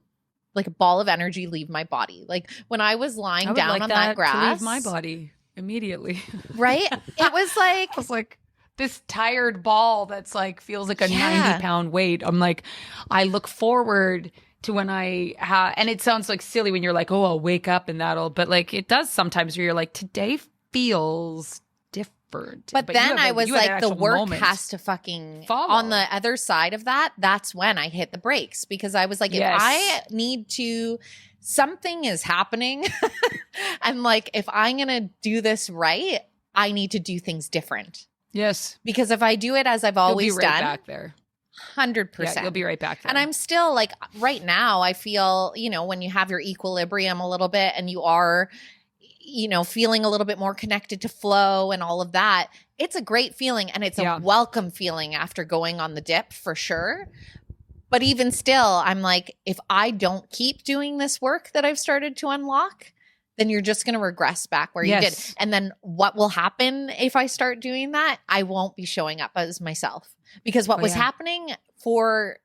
like a ball of energy leave my body. Like when I was lying down on that grass, to leave my body immediately. Right? It was like, I was like, this tired ball that's like feels like a 90-pound weight. I'm like, I look forward to when and it sounds like silly when you're like, oh, I'll wake up and but like it does sometimes where you're like, today feels different. But then I was like, the work has to fucking follow. On the other side of that, that's when I hit the brakes, because I was like, if I need to, something is happening. And like, if I'm going to do this right, I need to do things different. Yes. Because if I do it as I've always you'll be right done, back there. 100%. Yeah, you'll be right back there. And I'm still like, right now, I feel, you know, when you have your equilibrium a little bit and you are, you know, feeling a little bit more connected to flow and all of that, it's a great feeling, and it's a welcome feeling after going on the dip for sure. But even still, I'm like, if I don't keep doing this work that I've started to unlock, then you're just going to regress back where you did. And then what will happen if I start doing that? I won't be showing up as myself, because what was happening for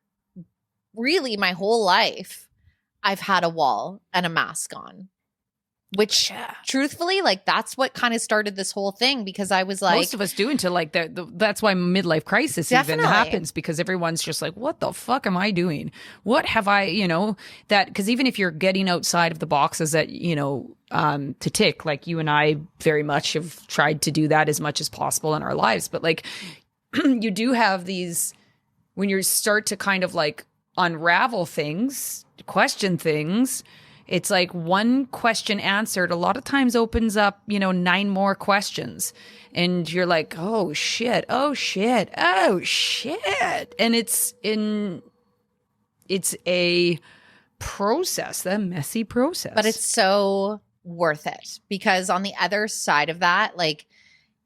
really my whole life, I've had a wall and a mask on. Which truthfully, like that's what kind of started this whole thing, because I was like, most of us do until like that's why midlife crisis even happens, because everyone's just like, what the fuck am I doing? What have I, you know, that, because even if you're getting outside of the boxes that, you know, to tick, like you and I very much have tried to do that as much as possible in our lives. But like you do have these, when you start to kind of like unravel things, question things, it's like one question answered a lot of times opens up, you know, 9 more questions. And you're like, oh shit, oh shit, oh shit. And it's a process, the messy process. But it's so worth it, because on the other side of that, like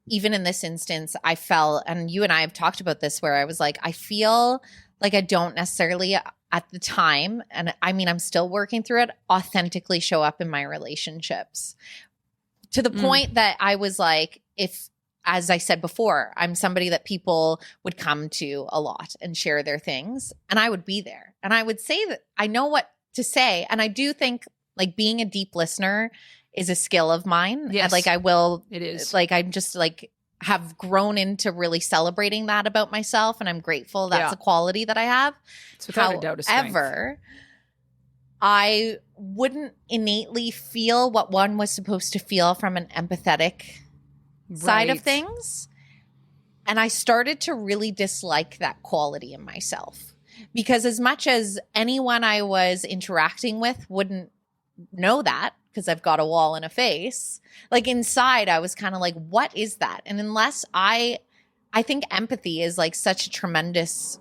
even in this instance, I felt, and you and I have talked about this, where I was like, I feel like I don't necessarily at the time, and I mean, I'm still working through it, authentically show up in my relationships, to the point that I was like, if, as I said before, I'm somebody that people would come to a lot and share their things, and I would be there and I would say that I know what to say. And I do think like being a deep listener is a skill of mine. Yes. And like it is. Like I'm just like have grown into really celebrating that about myself, and I'm grateful that's a quality that I have. It's without a doubt a strength. However, I wouldn't innately feel what one was supposed to feel from an empathetic side of things. And I started to really dislike that quality in myself, because as much as anyone I was interacting with wouldn't know that, because I've got a wall and a face, like inside I was kind of like, what is that? And unless I think empathy is like such a tremendous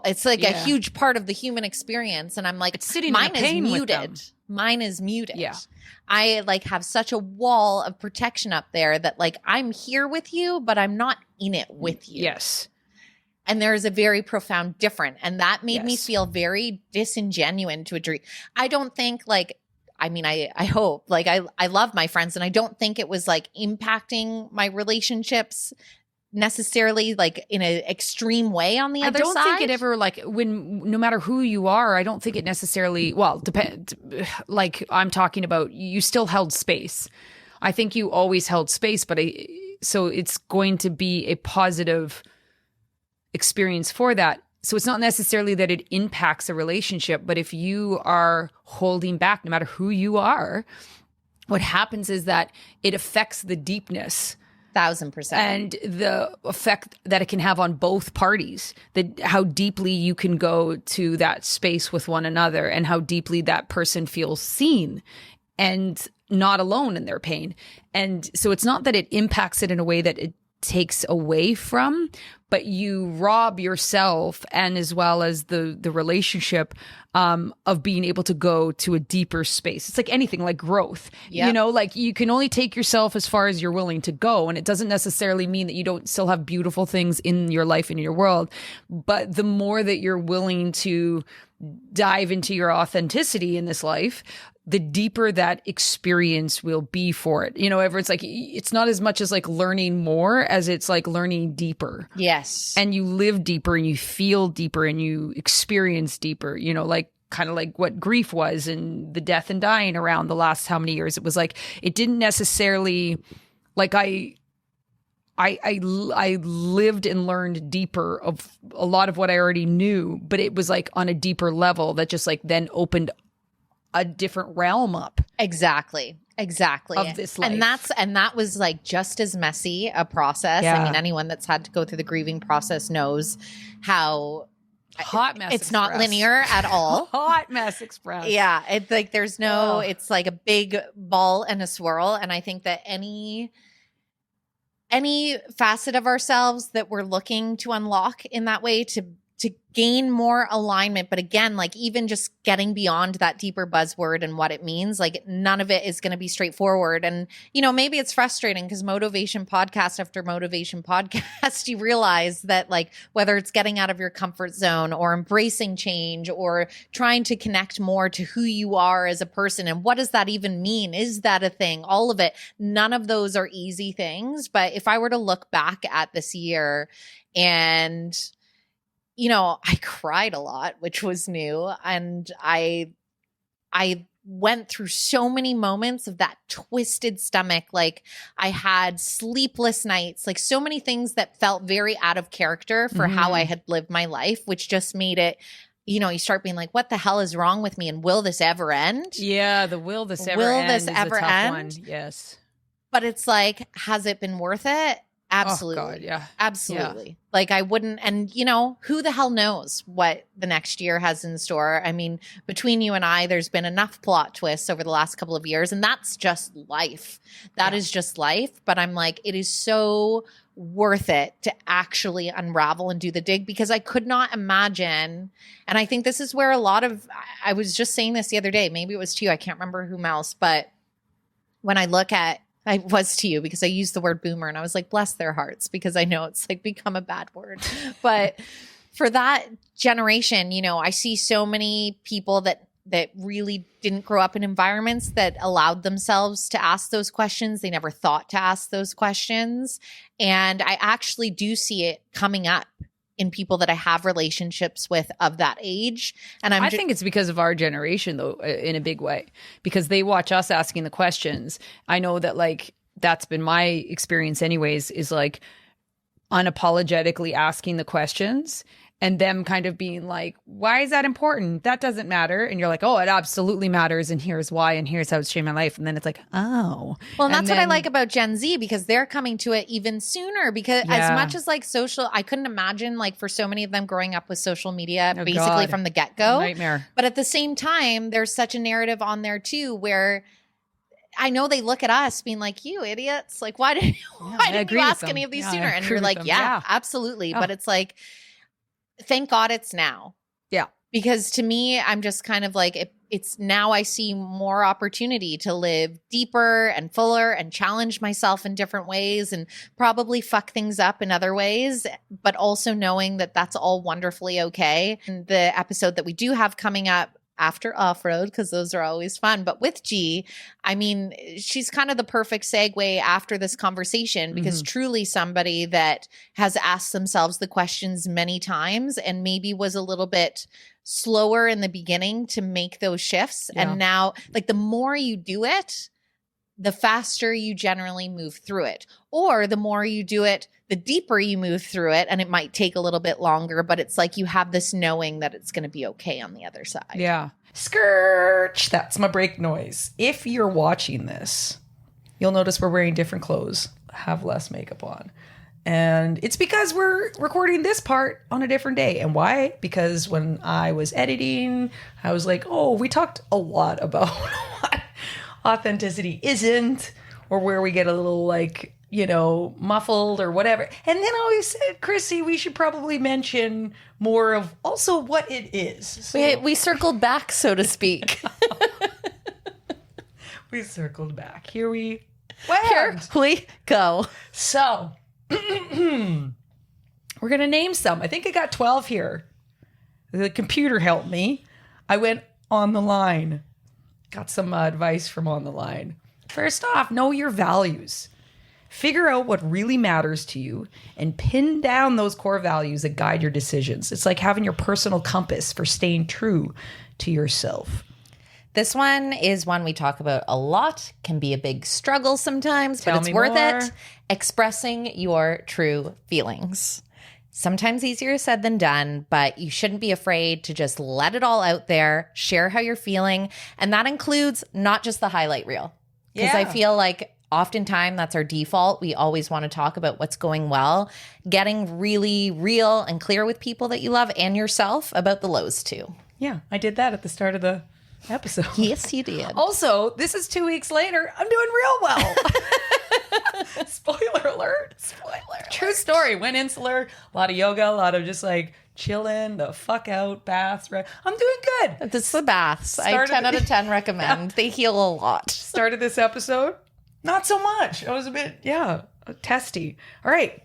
it's like a huge part of the human experience, and I'm like, it's sitting mine in pain is with them. Mine is muted. Yeah. I like have such a wall of protection up there that like I'm here with you, but I'm not in it with you. Yes. And there is a very profound difference, and that made me feel very disingenuous to a degree. I don't think like, I mean, I hope, like I love my friends, and I don't think it was like impacting my relationships necessarily like in an extreme way on the other side. I don't think it ever, like, when, no matter who you are, I don't think it necessarily, well, depend, like I'm talking about, you still held space. I think you always held space, but so it's going to be a positive experience for that. So it's not necessarily that it impacts a relationship, but if you are holding back, no matter who you are, what happens is that it affects the deepness. 1000%. And the effect that it can have on both parties, that how deeply you can go to that space with one another, and how deeply that person feels seen and not alone in their pain. And so it's not that it impacts it in a way that it takes away from, but you rob yourself, and as well as the relationship, of being able to go to a deeper space. It's like anything, like growth. Yep. You know, like you can only take yourself as far as you're willing to go, and it doesn't necessarily mean that you don't still have beautiful things in your life and in your world. But the more that you're willing to dive into your authenticity in this life, the deeper that experience will be for it. You know, it's like, it's not as much as like learning more as it's like learning deeper. Yes. And you live deeper, and you feel deeper, and you experience deeper, you know, like kind of like what grief was and the death and dying around the last how many years. It was like, it didn't necessarily, like I lived and learned deeper of a lot of what I already knew, but it was like on a deeper level that just like then opened a different realm up. Exactly. Of this life. And that was like just as messy a process. Yeah. I mean, anyone that's had to go through the grieving process knows how Hot mess. it's not linear at all. Hot mess express. Yeah. It's like there's no, it's like a big ball and a swirl. And I think that any facet of ourselves that we're looking to unlock in that way to gain more alignment. But again, like even just getting beyond that deeper buzzword and what it means, like none of it is going to be straightforward. And, maybe it's frustrating because motivation podcast after motivation podcast, you realize that like whether it's getting out of your comfort zone or embracing change or trying to connect more to who you are as a person and what does that even mean? Is that a thing? All of it. None of those are easy things. But if I were to look back at this year and I cried a lot, which was new. And I went through so many moments of that twisted stomach. Like I had sleepless nights, like so many things that felt very out of character for how I had lived my life, which just made it, you start being like, what the hell is wrong with me? And will this ever end? Yeah. The will this ever end is a tough one. Yes. But it's like, has it been worth it? Absolutely. Oh, God, yeah. Absolutely. Yeah. Like I wouldn't, and who the hell knows what the next year has in store? I mean, between you and I, there's been enough plot twists over the last couple of years, and that's just life. That is just life. But I'm like, it is so worth it to actually unravel and do the dig because I could not imagine. And I think this is where a lot of, I was just saying this the other day, maybe it was to you, I can't remember whom else, but when I look at, I was to you because I used the word boomer and I was like, bless their hearts, because I know it's like become a bad word. But for that generation, I see so many people that really didn't grow up in environments that allowed themselves to ask those questions. They never thought to ask those questions. And I actually do see it coming up in people that I have relationships with of that age. And I think it's because of our generation though, in a big way, because they watch us asking the questions. I know that like, that's been my experience anyways, is like unapologetically asking the questions and them kind of being like, why is that important? That doesn't matter. And you're like, oh, it absolutely matters. And here's why. And here's how it's changed my life. And then it's like, oh. Well, and that's what I like about Gen Z, because they're coming to it even sooner, because as much as like social, I couldn't imagine like for so many of them growing up with social media basically from the get-go. Nightmare. But at the same time, there's such a narrative on there too, where I know they look at us being like, you idiots. Like, why didn't you ask any of these sooner? And you're like, absolutely. Oh. But it's like, thank God it's now. Yeah. Because to me, I'm just kind of like, it's now I see more opportunity to live deeper and fuller and challenge myself in different ways and probably fuck things up in other ways, but also knowing that that's all wonderfully okay. And the episode that we do have coming up after off-road, because those are always fun. But with G, I mean, she's kind of the perfect segue after this conversation, because truly somebody that has asked themselves the questions many times and maybe was a little bit slower in the beginning to make those shifts. Yeah. And now, like, the more you do it, the faster you generally move through it. Or the more you do it, the deeper you move through it, and it might take a little bit longer, but it's like you have this knowing that it's going to be okay on the other side. Yeah. Skirch. That's my brake noise. If you're watching this, you'll notice we're wearing different clothes, have less makeup on. And it's because we're recording this part on a different day. And why? Because when I was editing, I was like, oh, we talked a lot about what authenticity isn't, or where we get a little like, muffled or whatever. And then I always said, Chrissy, we should probably mention more of also what it is. So, we circled back, so to speak. We circled back. Here we go. So we're going to name some. I think I got 12 here. The computer helped me. I went on the line. Got some advice from on the line. First off, know your values. Figure out what really matters to you and pin down those core values that guide your decisions. It's like having your personal compass for staying true to yourself. This one is one we talk about a lot, can be a big struggle sometimes, but it's worth it. Expressing your true feelings. Sometimes easier said than done, but you shouldn't be afraid to just let it all out there, share how you're feeling. And that includes not just the highlight reel. Because I feel like oftentimes that's our default. We always want to talk about what's going well. Getting really real and clear with people that you love and yourself about the lows too. Yeah, I did that at the start of the episode. Yes, you did. Also, this is 2 weeks later. I'm doing real well. Spoiler alert. True story. Went insular. A lot of yoga. A lot of just like chilling the fuck out baths. Right. I'm doing good. This is the baths. I 10 out of 10 recommend. They heal a lot. Started this episode. Not so much. I was a bit, testy. All right.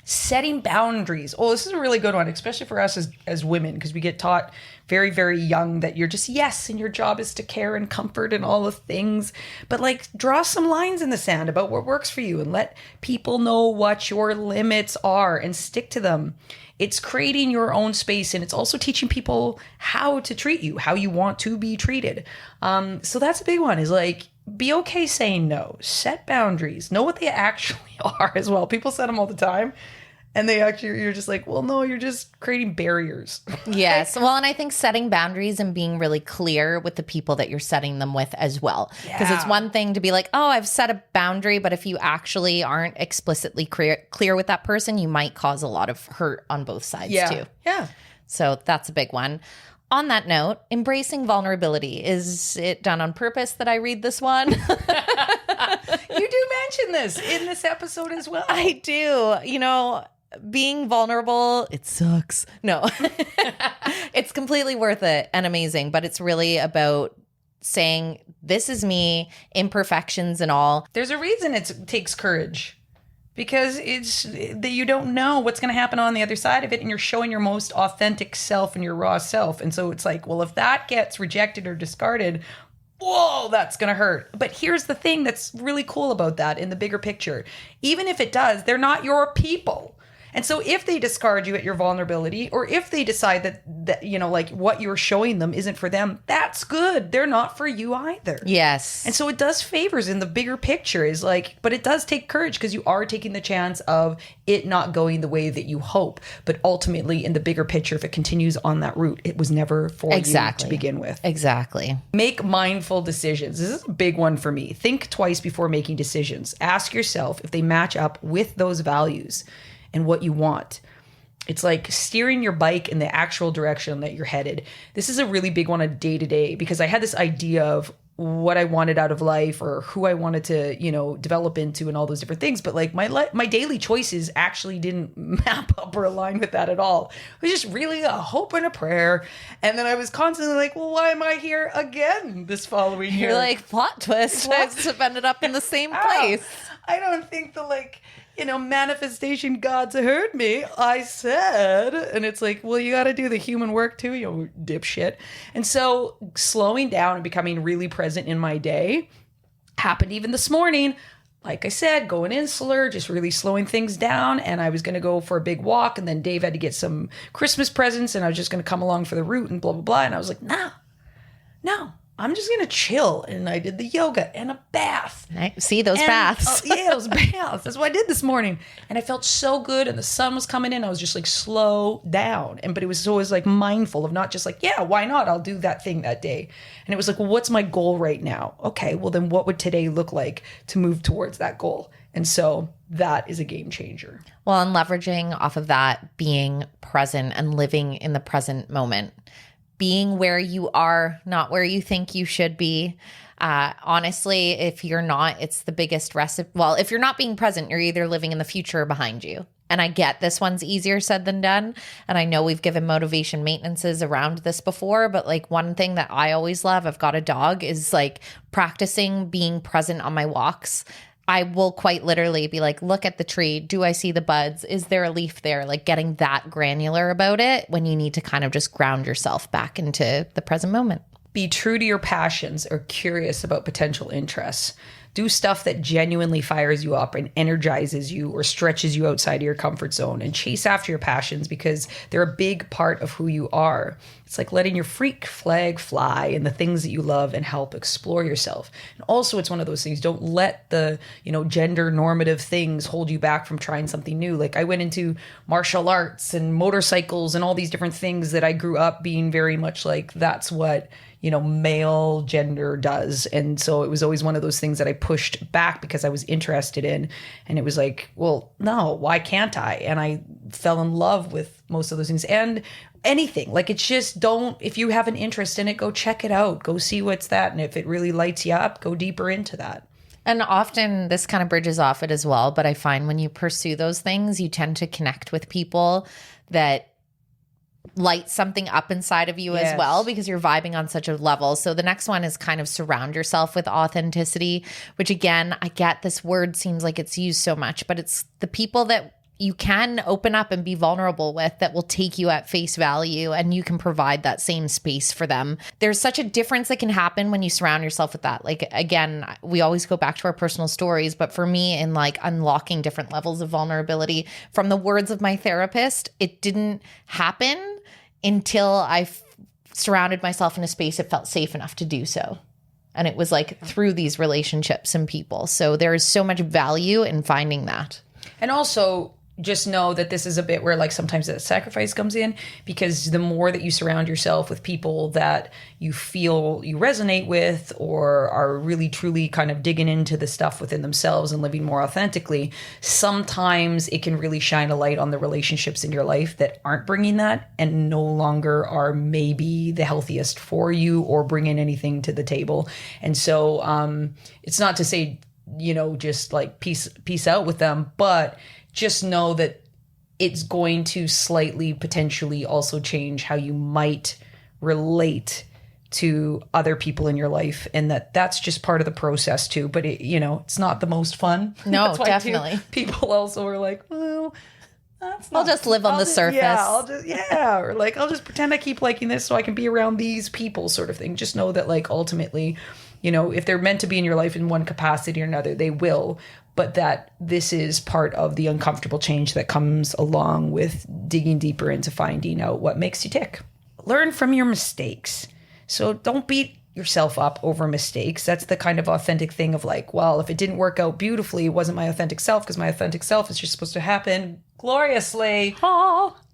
Setting boundaries. Oh, this is a really good one, especially for us as women, because we get taught very, very young that you're just yes, and your job is to care and comfort and all the things. But like draw some lines in the sand about what works for you and let people know what your limits are and stick to them. It's creating your own space, and it's also teaching people how to treat you, how you want to be treated. So that's a big one, is like, be okay saying no. Set boundaries. Know what they actually are as well. People set them all the time. And you're just like, well, no, you're just creating barriers. Yes. Well, and I think setting boundaries and being really clear with the people that you're setting them with as well. Because it's one thing to be like, oh, I've set a boundary. But if you actually aren't explicitly clear with that person, you might cause a lot of hurt on both sides too. Yeah. So that's a big one. On that note, embracing vulnerability. Is it done on purpose that I read this one? You do mention this in this episode as well. I do. Being vulnerable, it sucks. No, it's completely worth it and amazing. But it's really about saying, this is me, imperfections and all. There's a reason it takes courage. Because it's that you don't know what's going to happen on the other side of it, and you're showing your most authentic self and your raw self. And so it's like, well, if that gets rejected or discarded, whoa, that's going to hurt. But here's the thing that's really cool about that in the bigger picture. Even if it does, they're not your people. And so if they discard you at your vulnerability, or if they decide that like what you're showing them isn't for them, that's good. They're not for you either. Yes. And so it does favors in the bigger picture, is like, but it does take courage, because you are taking the chance of it not going the way that you hope. But ultimately, in the bigger picture, if it continues on that route, it was never for you to begin with. Exactly. Make mindful decisions. This is a big one for me. Think twice before making decisions. Ask yourself if they match up with those values and what you want. It's like steering your bike in the actual direction that you're headed. This is a really big one on day to day, because I had this idea of what I wanted out of life, or who I wanted to, develop into, and all those different things. But like my daily choices actually didn't map up or align with that at all. It was just really a hope and a prayer. And then I was constantly like, well, why am I here again this following year? You're like, plot twist. I've ended up in the same place. I don't think the manifestation gods heard me. I said, and it's like, well, you got to do the human work too, you dipshit. And so slowing down and becoming really present in my day happened even this morning. Like I said, going insular, just really slowing things down. And I was going to go for a big walk, and then Dave had to get some Christmas presents, and I was just going to come along for the route and blah, blah, blah. And I was like, no, I'm just going to chill. And I did the yoga and a bath. See those baths. Those baths. That's what I did this morning. And I felt so good. And the sun was coming in. I was just like, slow down. But it was always like mindful of not just like, yeah, why not? I'll do that thing that day. And it was like, well, what's my goal right now? Okay, well then what would today look like to move towards that goal? And so that is a game changer. Well, and leveraging off of that, being present and living in the present moment. Being where you are, not where you think you should be. Honestly, if you're not, it's the biggest recipe. Well, if you're not being present, you're either living in the future or behind you. And I get this one's easier said than done. And I know we've given motivation maintenances around this before, but like one thing that I always love, I've got a dog, is like practicing being present on my walks. I will quite literally be like, look at the tree. Do I see the buds? Is there a leaf there? Like getting that granular about it when you need to kind of just ground yourself back into the present moment. Be true to your passions or curious about potential interests. Do stuff that genuinely fires you up and energizes you or stretches you outside of your comfort zone, and chase after your passions because they're a big part of who you are. It's like letting your freak flag fly in the things that you love and help explore yourself. And also, it's one of those things, don't let the, gender normative things hold you back from trying something new. Like I went into martial arts and motorcycles and all these different things that I grew up being very much like, that's what, male gender does. And so it was always one of those things that I pushed back because I was interested in. And it was like, well, no, why can't I? And I fell in love with most of those things. And anything, like, it's just, if you have an interest in it, go check it out, go see what's that. And if it really lights you up, go deeper into that. And often this kind of bridges off it as well. But I find when you pursue those things, you tend to connect with people that light something up inside of you as well, because you're vibing on such a level. So the next one is kind of surround yourself with authenticity, which again, I get this word seems like it's used so much, but it's the people that you can open up and be vulnerable with that will take you at face value, and you can provide that same space for them. There's such a difference that can happen when you surround yourself with that. Like, again, we always go back to our personal stories, but for me, in like unlocking different levels of vulnerability, from the words of my therapist, it didn't happen until I surrounded myself in a space it felt safe enough to do so. And it was like through these relationships and people. So there is so much value in finding that. And also, just know that this is a bit where like sometimes that sacrifice comes in, because the more that you surround yourself with people that you feel you resonate with or are really truly kind of digging into the stuff within themselves and living more authentically, sometimes it can really shine a light on the relationships in your life that aren't bringing that and no longer are maybe the healthiest for you or bringing anything to the table. And so it's not to say, just like peace out with them, but just know that it's going to slightly potentially also change how you might relate to other people in your life, and that's just part of the process too. But it's not the most fun. No, that's why definitely. Too, people also are like, well, that's not, I'll just live on the surface. Or like, I'll just pretend I keep liking this so I can be around these people, sort of thing. Just know that like ultimately, if they're meant to be in your life in one capacity or another, they will. But that this is part of the uncomfortable change that comes along with digging deeper into finding out what makes you tick. Learn from your mistakes. So don't beat yourself up over mistakes. That's the kind of authentic thing of like, well, if it didn't work out beautifully, it wasn't my authentic self, because my authentic self is just supposed to happen gloriously,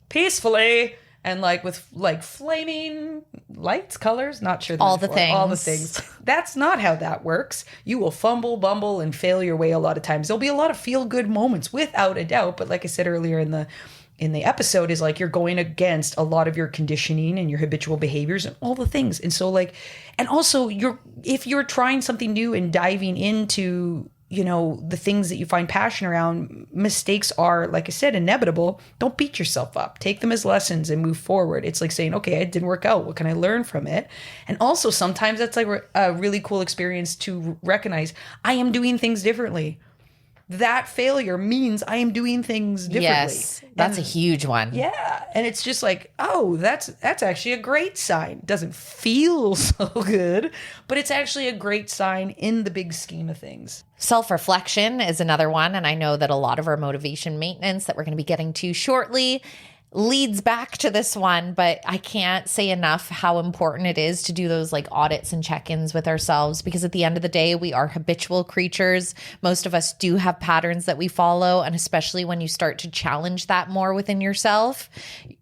peacefully, and like with like flaming lights, colors, not sure. All the things. That's not how that works. You will fumble, bumble, and fail your way a lot of times. There'll be a lot of feel-good moments, without a doubt. But like I said earlier in the episode, is like you're going against a lot of your conditioning and your habitual behaviors and all the things. And so like, and also if you're trying something new and diving into the things that you find passion around, mistakes are, like I said, inevitable. Don't beat yourself up. Take them as lessons and move forward. It's like saying, okay, it didn't work out. What can I learn from it? And also sometimes that's like a really cool experience to recognize I am doing things differently. That failure means I am doing things differently. Yes, that's a huge one. Yeah. And it's just like, oh, that's actually a great sign. It doesn't feel so good, but it's actually a great sign in the big scheme of things. Self-reflection is another one. And I know that a lot of our motivation maintenance that we're going to be getting to shortly leads back to this one, but I can't say enough how important it is to do those like audits and check-ins with ourselves, because at the end of the day, we are habitual creatures. Most of us do have patterns that we follow. And especially when you start to challenge that more within yourself,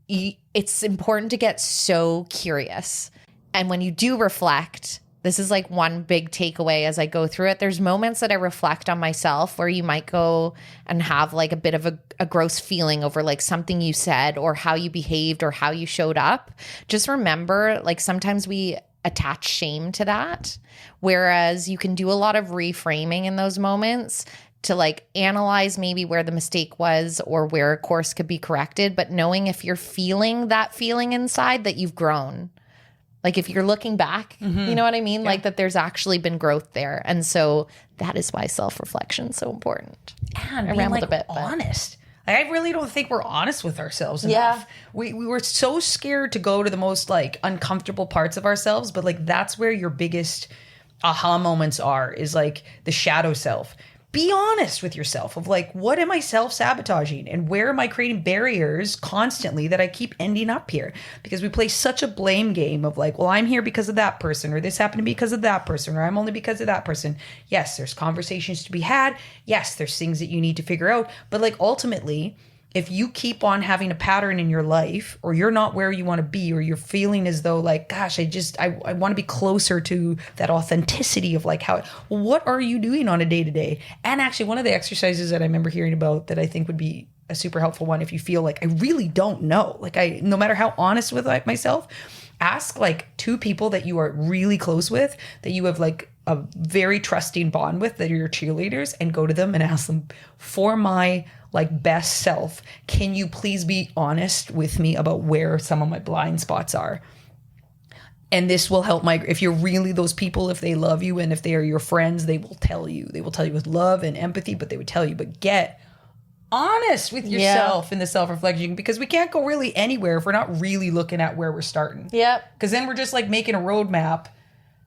it's important to get so curious. And when you do reflect, this is like one big takeaway as I go through it. There's moments that I reflect on myself where you might go and have like a bit of a gross feeling over like something you said or how you behaved or how you showed up. Just remember, like sometimes we attach shame to that, whereas you can do a lot of reframing in those moments to like analyze maybe where the mistake was or where a course could be corrected, but knowing if you're feeling that feeling inside that you've grown. Like if you're looking back, you know what I mean? Yeah. Like that there's actually been growth there. And so that is why self-reflection is so important. And I rambled a bit. Honest. Like, I really don't think we're honest with ourselves enough. We were so scared to go to the most like uncomfortable parts of ourselves, but like that's where your biggest aha moments are is like the shadow self. Be honest with yourself of like, what am I self-sabotaging and where am I creating barriers constantly that I keep ending up here? Because we play such a blame game of like, well, I'm here because of that person, or this happened to me because of that person, or I'm only because of that person. Yes, there's conversations to be had. Yes, there's things that you need to figure out. But like ultimately, if you keep on having a pattern in your life, or you're not where you want to be, or you're feeling as though like, gosh, I want to be closer to that authenticity of like how, well, what are you doing on a day to day? And actually one of the exercises that I remember hearing about that I think would be a super helpful one, if you feel like I really don't know, like no matter how honest with myself, ask like 2 people that you are really close with, that you have like a very trusting bond with, that are your cheerleaders, and go to them and ask them, for my like best self, can you please be honest with me about where some of my blind spots are? And this will help if you're really those people, if they love you and if they are your friends, they will tell you with love and empathy, but they would tell you, but get honest with yourself in the self-reflection, because we can't go really anywhere if we're not really looking at where we're starting. Yep. Because then we're just like making a roadmap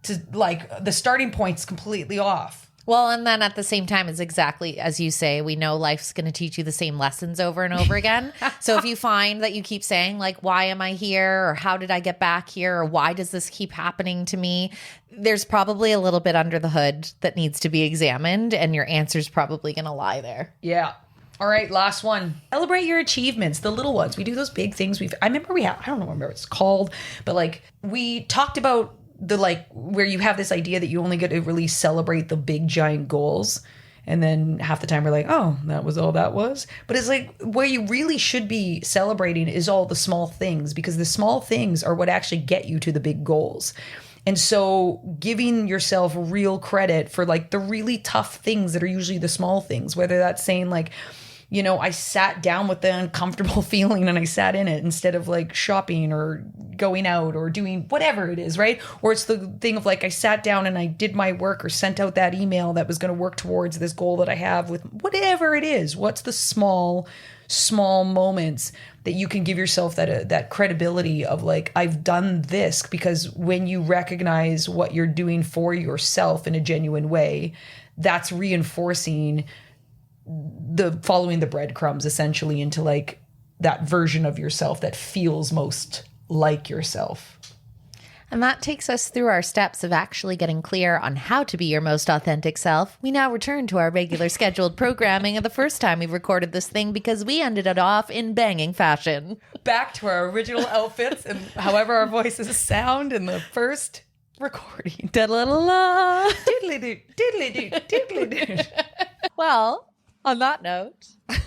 to like the starting point's completely off. Well, and then at the same time, it's exactly as you say, we know life's going to teach you the same lessons over and over again. So if you find that you keep saying like, why am I here? Or how did I get back here? Or why does this keep happening to me? There's probably a little bit under the hood that needs to be examined, and your answer's probably going to lie there. Yeah. All right, last one. Celebrate your achievements, the little ones. We do those big things. I don't remember what it's called, but like we talked about the like where you have this idea that you only get to really celebrate the big giant goals, and then half the time we're like, oh, that was all that was. But it's like where you really should be celebrating is all the small things, because the small things are what actually get you to the big goals. And so giving yourself real credit for like the really tough things that are usually the small things, whether that's saying like, you know, I sat down with the uncomfortable feeling and I sat in it instead of like shopping or going out or doing whatever it is, right? Or it's the thing of like, I sat down and I did my work or sent out that email that was going to work towards this goal that I have with whatever it is. What's the small moments that you can give yourself that credibility of like, I've done this? Because when you recognize what you're doing for yourself in a genuine way, that's reinforcing the following the breadcrumbs essentially into like that version of yourself that feels most like yourself. And that takes us through our steps of actually getting clear on how to be your most authentic self. We now return to our regular scheduled programming of the first time we recorded this thing, because we ended it off in banging fashion. Back to our original outfits and however our voices sound in the first recording. Da-la-la-la. Doodly-doo, doodly-doo, doodly-doo. Well, on that note, I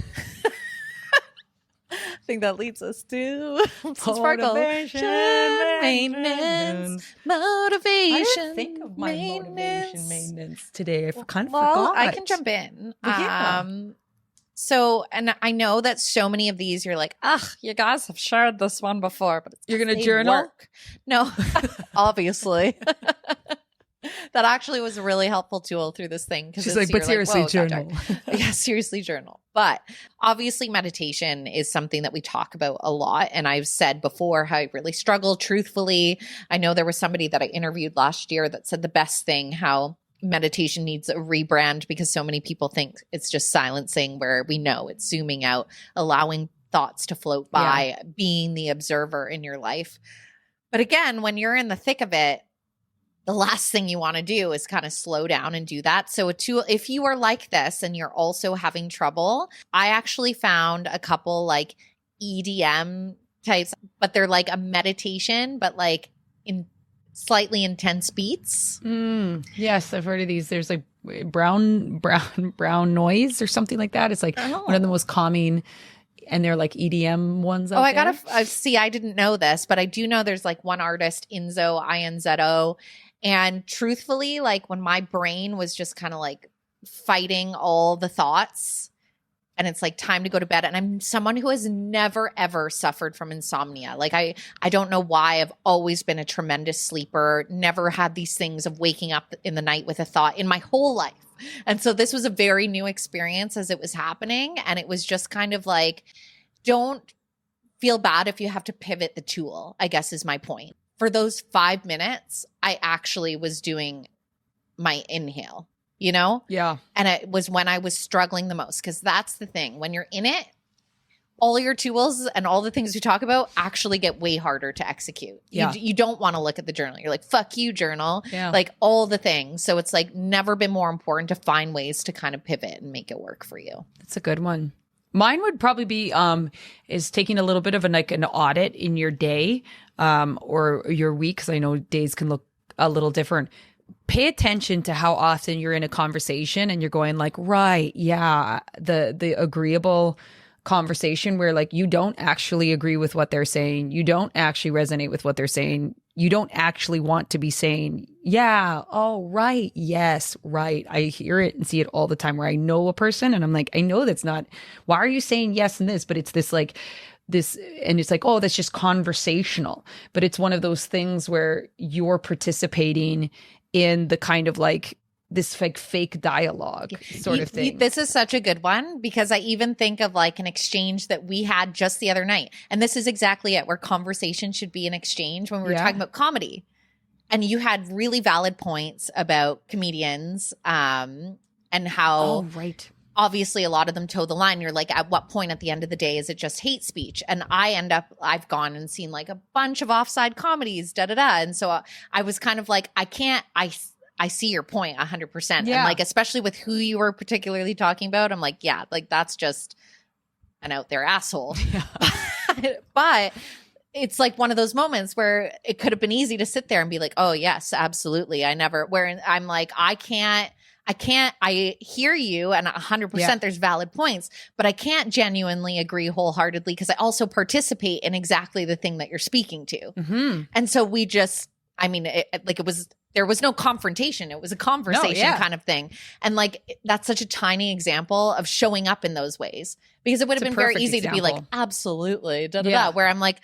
think that leads us to sparkle. Motivation Maintenance. Motivation. I didn't think of my motivation maintenance today. I kind of well, forgot. I can jump in. Yeah. So, and I know that so many of these, you're like, you guys have shared this one before, but You're going to journal? Work. No, obviously. That actually was a really helpful tool through this thing. She's like, but seriously, journal. Yeah, seriously, journal. But obviously, meditation is something that we talk about a lot. And I've said before how I really struggle, truthfully. I know there was somebody that I interviewed last year that said the best thing, how meditation needs a rebrand, because so many people think it's just silencing, where we know it's zooming out, allowing thoughts to float by, being the observer in your life. But again, when you're in the thick of it, the last thing you want to do is kind of slow down and do that. So a tool, if you are like this and you're also having trouble, I actually found a couple like EDM types, but they're like a meditation, but like in slightly intense beats. Yes, I've heard of these. There's like brown noise or something like that. It's like one of the most calming, and they're like EDM ones. I gotta see. I didn't know this, but I do know there's like one artist, Inzo, INZO. And truthfully, like when my brain was just kind of like fighting all the thoughts and it's like time to go to bed. And I'm someone who has never, ever suffered from insomnia. Like I don't know why. I've always been a tremendous sleeper, never had these things of waking up in the night with a thought in my whole life. And so this was a very new experience as it was happening. And it was just kind of like, don't feel bad if you have to pivot the tool, I guess is my point. For those 5 minutes, I actually was doing my inhale, you know? Yeah. And it was when I was struggling the most, because that's the thing. When you're in it, all your tools and all the things we talk about actually get way harder to execute. Yeah. You don't want to look at the journal. You're like, fuck you, journal. Yeah. Like all the things. So it's like never been more important to find ways to kind of pivot and make it work for you. That's a good one. Mine would probably be is taking a little bit of an audit in your day or your week, because I know days can look a little different. Pay attention to how often you're in a conversation and you're going like, right, yeah, the agreeable conversation where like you don't actually agree with what they're saying, you don't actually resonate with what they're saying, you don't actually want to be saying, yeah, oh, right, yes, right. I hear it and see it all the time where I know a person and I'm like, I know that's not, why are you saying yes and this? But it's this like this, and it's like, oh, that's just conversational. But it's one of those things where you're participating in the kind of like this like fake dialogue sort of thing. This is such a good one, because I even think of like an exchange that we had just the other night. And this is exactly it, where conversation should be an exchange when we were talking about comedy. And you had really valid points about comedians and how obviously a lot of them toe the line. You're like, at what point at the end of the day is it just hate speech? And I've gone and seen like a bunch of offside comedies, And so I was kind of like, I see your point 100%. And like, especially with who you were particularly talking about, I'm like, yeah, like that's just an out there asshole. Yeah. But it's like one of those moments where it could have been easy to sit there and be like, oh yes, absolutely. Where I'm like, I hear you and 100% there's valid points, but I can't genuinely agree wholeheartedly because I also participate in exactly the thing that you're speaking to. Mm-hmm. And so we just, there was no confrontation. It was a conversation kind of thing. And like, that's such a tiny example of showing up in those ways, because it would have been very easy to be like, absolutely, where I'm like,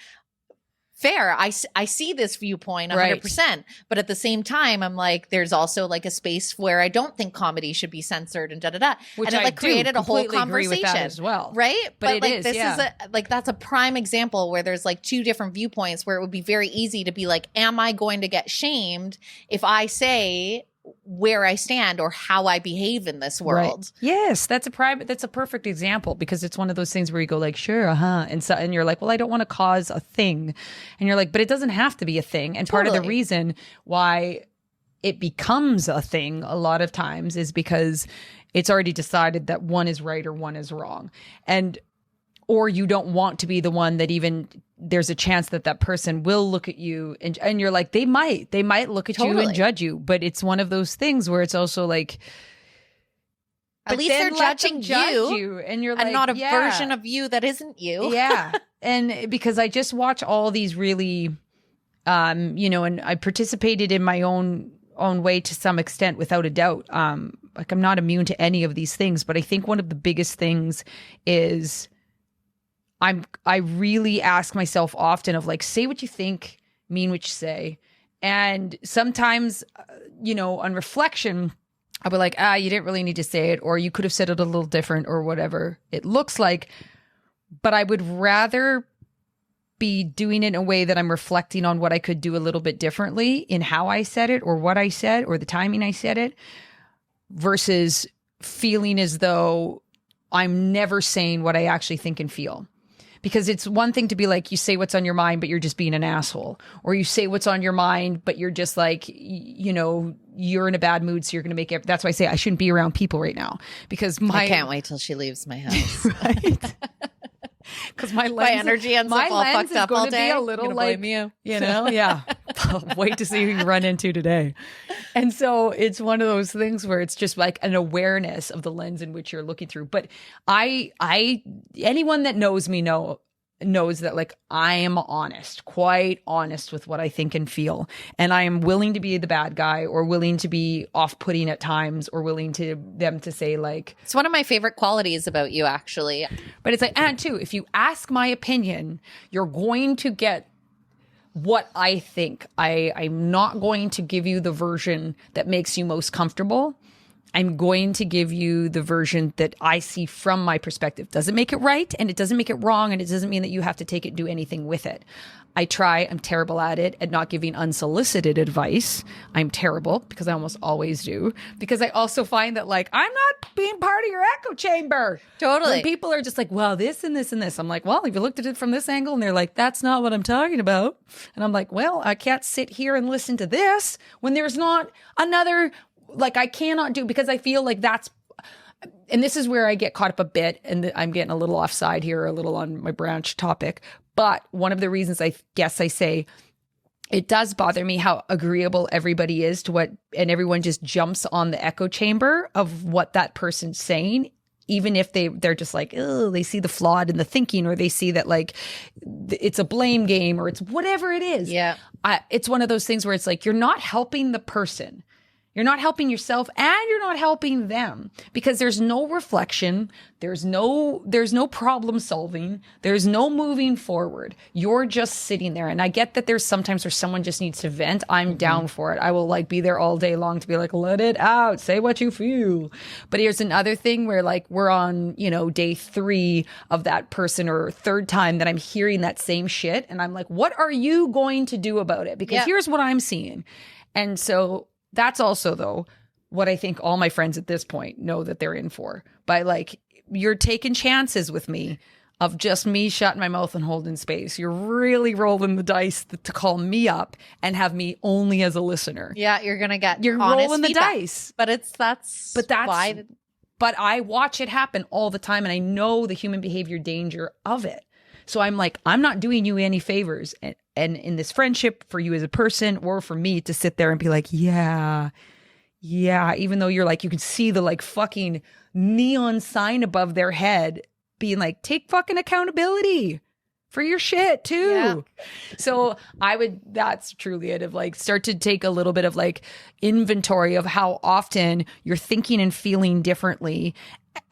fair. I see this viewpoint 100%. Right. But at the same time, I'm like, there's also like a space where I don't think comedy should be censored and Which and it like created a whole conversation agree with that as well. Right. But like, this is that's a prime example where there's like two different viewpoints where it would be very easy to be like, am I going to get shamed if I say where I stand or how I behave in this world? Right. Yes, that's a perfect example, because it's one of those things where you go like, sure, and you're like, well, I don't want to cause a thing, and you're like, but it doesn't have to be a thing. And part of the reason why it becomes a thing a lot of times is because it's already decided that one is right or one is wrong, or you don't want to be the one that even there's a chance that person will look at you and you're like, they might look at you and judge you. But it's one of those things where it's also like, at least they're judging you and you're like, and not a version of you that isn't you. Yeah. And because I just watch all these really, and I participated in my own way to some extent, without a doubt. Like I'm not immune to any of these things, but I think one of the biggest things is I really ask myself often of like, say what you think, mean what you say. And sometimes, on reflection, I'll be like, you didn't really need to say it, or you could have said it a little different, or whatever it looks like. But I would rather be doing it in a way that I'm reflecting on what I could do a little bit differently in how I said it, or what I said, or the timing I said it, versus feeling as though I'm never saying what I actually think and feel. Because it's one thing to be like, you say what's on your mind, but you're just being an asshole. Or you say what's on your mind, but you're just like, you're in a bad mood, so you're going to make it. That's why I say I shouldn't be around people right now. Because I can't wait till she leaves my house. Right? Because my energy ends up all fucked up all day. Be a little like, blame you know, yeah. Wait to see who you run into today. And so it's one of those things where it's just like an awareness of the lens in which you're looking through. But anyone that knows me knows that like I am quite honest with what I think and feel. And I am willing to be the bad guy, or willing to be off-putting at times, or willing to them to say like, it's one of my favorite qualities about you, actually. But it's like, and too, if you ask my opinion, you're going to get what I think. I'm not going to give you the version that makes you most comfortable. I'm going to give you the version that I see from my perspective. Doesn't make it right, and it doesn't make it wrong, and it doesn't mean that you have to take it and do anything with it. I'm terrible at it, at not giving unsolicited advice. I'm terrible because I almost always do. Because I also find that, like, I'm not being part of your echo chamber. Totally. When people are just like, well, this and this and this. I'm like, well, have you looked at it from this angle? And they're like, that's not what I'm talking about. And I'm like, well, I can't sit here and listen to this when there's not another, like, I cannot do, because I feel like that's, and this is where I get caught up a bit, and I'm getting a little offside here, a little on my branch topic. But one of the reasons I guess I say it does bother me how agreeable everybody is to what, and everyone just jumps on the echo chamber of what that person's saying, even if they're just like, oh, they see the flawed in the thinking, or they see that, like, it's a blame game, or it's whatever it is. Yeah. It's one of those things where it's like, you're not helping the person. You're not helping yourself, and you're not helping them, because there's no reflection. There's no problem solving. There's no moving forward. You're just sitting there. And I get that there's sometimes where someone just needs to vent. I'm down for it. I will, like, be there all day long to be like, let it out. Say what you feel. But here's another thing where, like, we're on, day 3 of that person, or third time that I'm hearing that same shit. And I'm like, what are you going to do about it? Because here's what I'm seeing. And so that's also, though, what I think all my friends at this point know that they're in for. By, like, you're taking chances with me of just me shutting my mouth and holding space. You're really rolling the dice to call me up and have me only as a listener. Yeah, you're going to get You're honest rolling the feedback. dice. But I watch it happen all the time, and I know the human behavior danger of it. So I'm like, I'm not doing you any favors. And in this friendship, for you as a person, or for me to sit there and be like, yeah, even though you're like, you can see the, like, fucking neon sign above their head being like, take fucking accountability for your shit too. Yeah. So that's truly it, of, like, start to take a little bit of, like, inventory of how often you're thinking and feeling differently,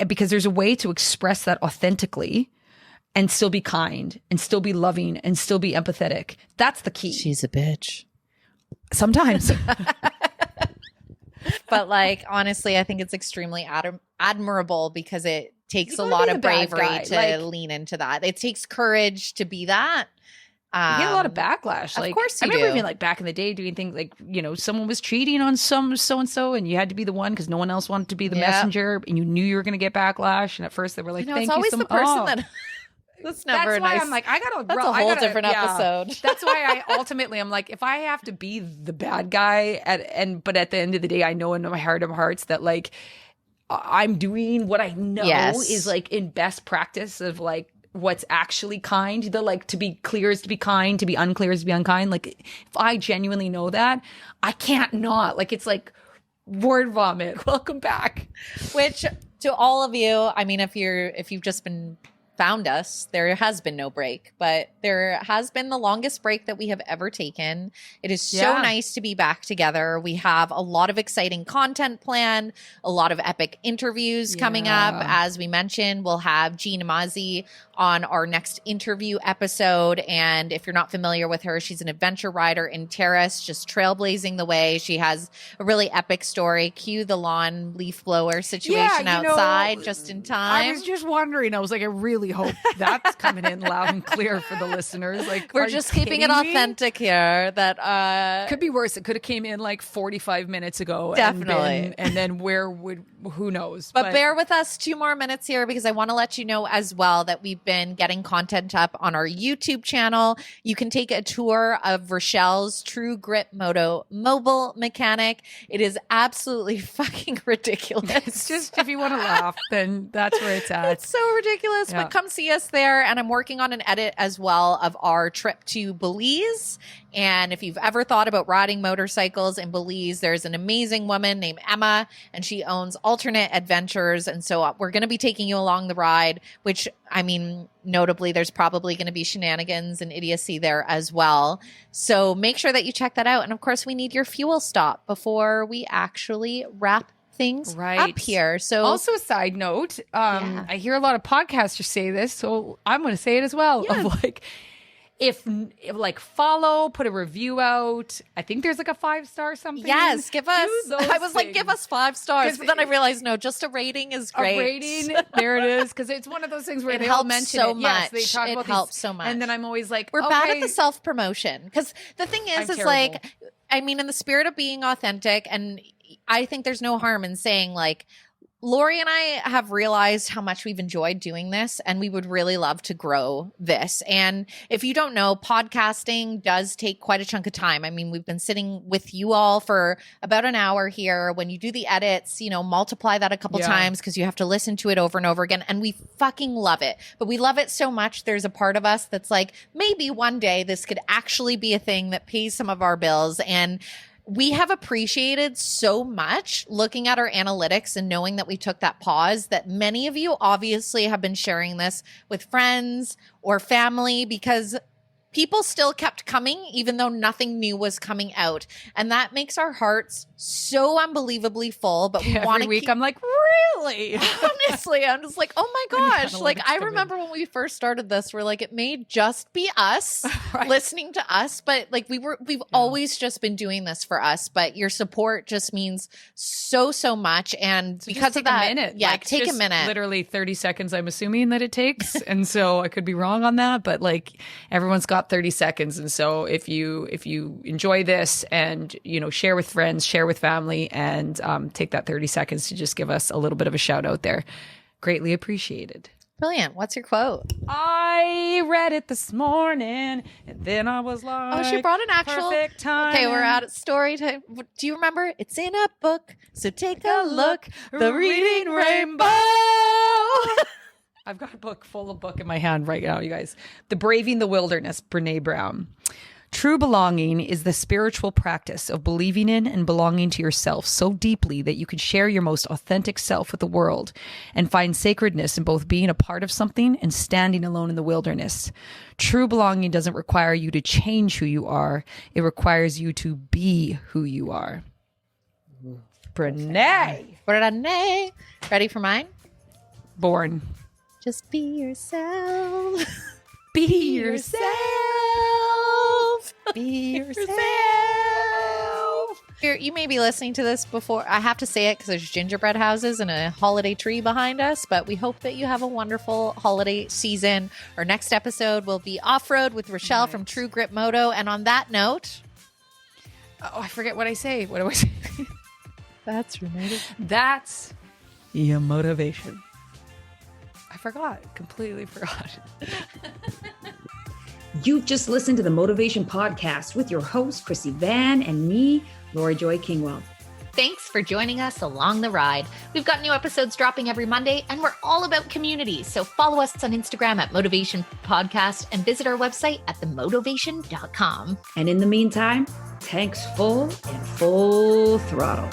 because there's a way to express that authentically and still be kind and still be loving and still be empathetic. That's the key. She's a bitch. Sometimes. But, like, honestly, I think it's extremely admirable, because it takes a lot of bravery to, like, lean into that. It takes courage to be that. You get a lot of backlash. Like, of course I you remember do. being, like, back in the day doing things like, someone was cheating on some so-and-so, and you had to be the one because no one else wanted to be the messenger, and you knew you were going to get backlash. And at first they were like, thank you so much. It's always the person that... That's never why nice. I'm like, That's a whole different episode. That's why I'm like, if I have to be the bad guy, but at the end of the day, I know in my heart of hearts that, like, I'm doing what I know is, like, in best practice of, like, what's actually kind. The, like, to be clear is to be kind, to be unclear is to be unkind. Like, if I genuinely know that, I can't not. Like, it's like word vomit. Welcome back. Which, to all of you, I mean, if you've just been found us, there has been no break, but there has been the longest break that we have ever taken. It is so nice to be back together. We have a lot of exciting content planned, a lot of epic interviews coming up. As we mentioned, we'll have Jean Amazi on our next interview episode. And if you're not familiar with her, she's an adventure rider in Terrace, just trailblazing the way. She has a really epic story. Cue the lawn leaf blower situation outside just in time. I was just wondering. I was like, I really hope that's coming in loud and clear for the listeners. Like, we're just keeping it authentic here. That could be worse. It could have came in like 45 minutes ago. Definitely. And then who knows? But bear with us 2 more minutes here, because I want to let you know as well that we've been getting content up on our YouTube channel. You can take a tour of Rochelle's True Grit Moto mobile mechanic. It is absolutely fucking ridiculous. It's just, if you want to laugh, then that's where it's at. It's so ridiculous, but come see us there. And I'm working on an edit as well of our trip to Belize. And if you've ever thought about riding motorcycles in Belize, there's an amazing woman named Emma, and she owns Alternate Adventures. And so we're going to be taking you along the ride, which, I mean, notably, there's probably going to be shenanigans and idiocy there as well. So make sure that you check that out. And of course, we need your fuel stop before we actually wrap things up here. So also, a side note, I hear a lot of podcasters say this, so I'm going to say it as well. Of like, if like follow, put a review out. I think there's like a 5-star something. Yes, give us. Do I was like, give us 5 stars, but then I realized no, just a rating is great. A rating, there it is, because it's one of those things where It they all helps mention so it. Yes, they much. talk It about helps these, so much. and then I'm always like, We're bad at the self-promotion, because the thing I'm is terrible. like, I mean, in the spirit of being authentic, and I think there's no harm in saying like, Lori and I have realized how much we've enjoyed doing this, and we would really love to grow this. And if you don't know, podcasting does take quite a chunk of time. I mean, we've been sitting with you all for about an hour here. When you do the edits, you know, multiply that a couple times because you have to listen to it over and over again. And we fucking love it. But we love it so much. There's a part of us that's like, maybe one day this could actually be a thing that pays some of our bills. And we have appreciated so much looking at our analytics and knowing that we took that pause, that many of you obviously have been sharing this with friends or family, because people still kept coming even though nothing new was coming out. And that makes our hearts so unbelievably full. But we want to week keep... I'm like, really? Honestly, I'm just like, oh my gosh. Like, I remember when we first started this, we're like, it may just be us listening to us, but like we've always just been doing this for us. But your support just means so much. And so because of that, a minute. Yeah, like, take a minute. Literally 30 seconds, I'm assuming that it takes. And so I could be wrong on that, but like everyone's got 30 seconds. And so if you enjoy this and, you know, share with friends, share with family, and take that 30 seconds to just give us a little bit of a shout out there, greatly appreciated. Brilliant. What's your quote? I read it this morning and then I was like, oh, she brought an actual perfect time. Okay, we're at story time. Do you remember? It's in a book, so take a look. The Reading Rainbow. I've got a full book in my hand right now, you guys. The Braving the Wilderness, Brene Brown. True belonging is the spiritual practice of believing in and belonging to yourself so deeply that you can share your most authentic self with the world and find sacredness in both being a part of something and standing alone in the wilderness. True belonging doesn't require you to change who you are. It requires you to be who you are. Brene. Brene. Ready for mine? Born. Just be yourself. Be yourself. Be yourself. You may be listening to this before. I have to say it because there's gingerbread houses and a holiday tree behind us, but we hope that you have a wonderful holiday season. Our next episode will be Off-Road with Rochelle from True Grit Moto. And on that note... Oh, I forget what I say. What do I say? That's related. That's your motivation. I forgot. Completely forgot. You've just listened to the Motivation Podcast with your host, Chrissy Van, and me, Lori Joy Kingwell. Thanks for joining us along the ride. We've got new episodes dropping every Monday, and we're all about community. So follow us on Instagram at Motivation Podcast and visit our website at themotivation.com. And in the meantime, tanks full and full throttle.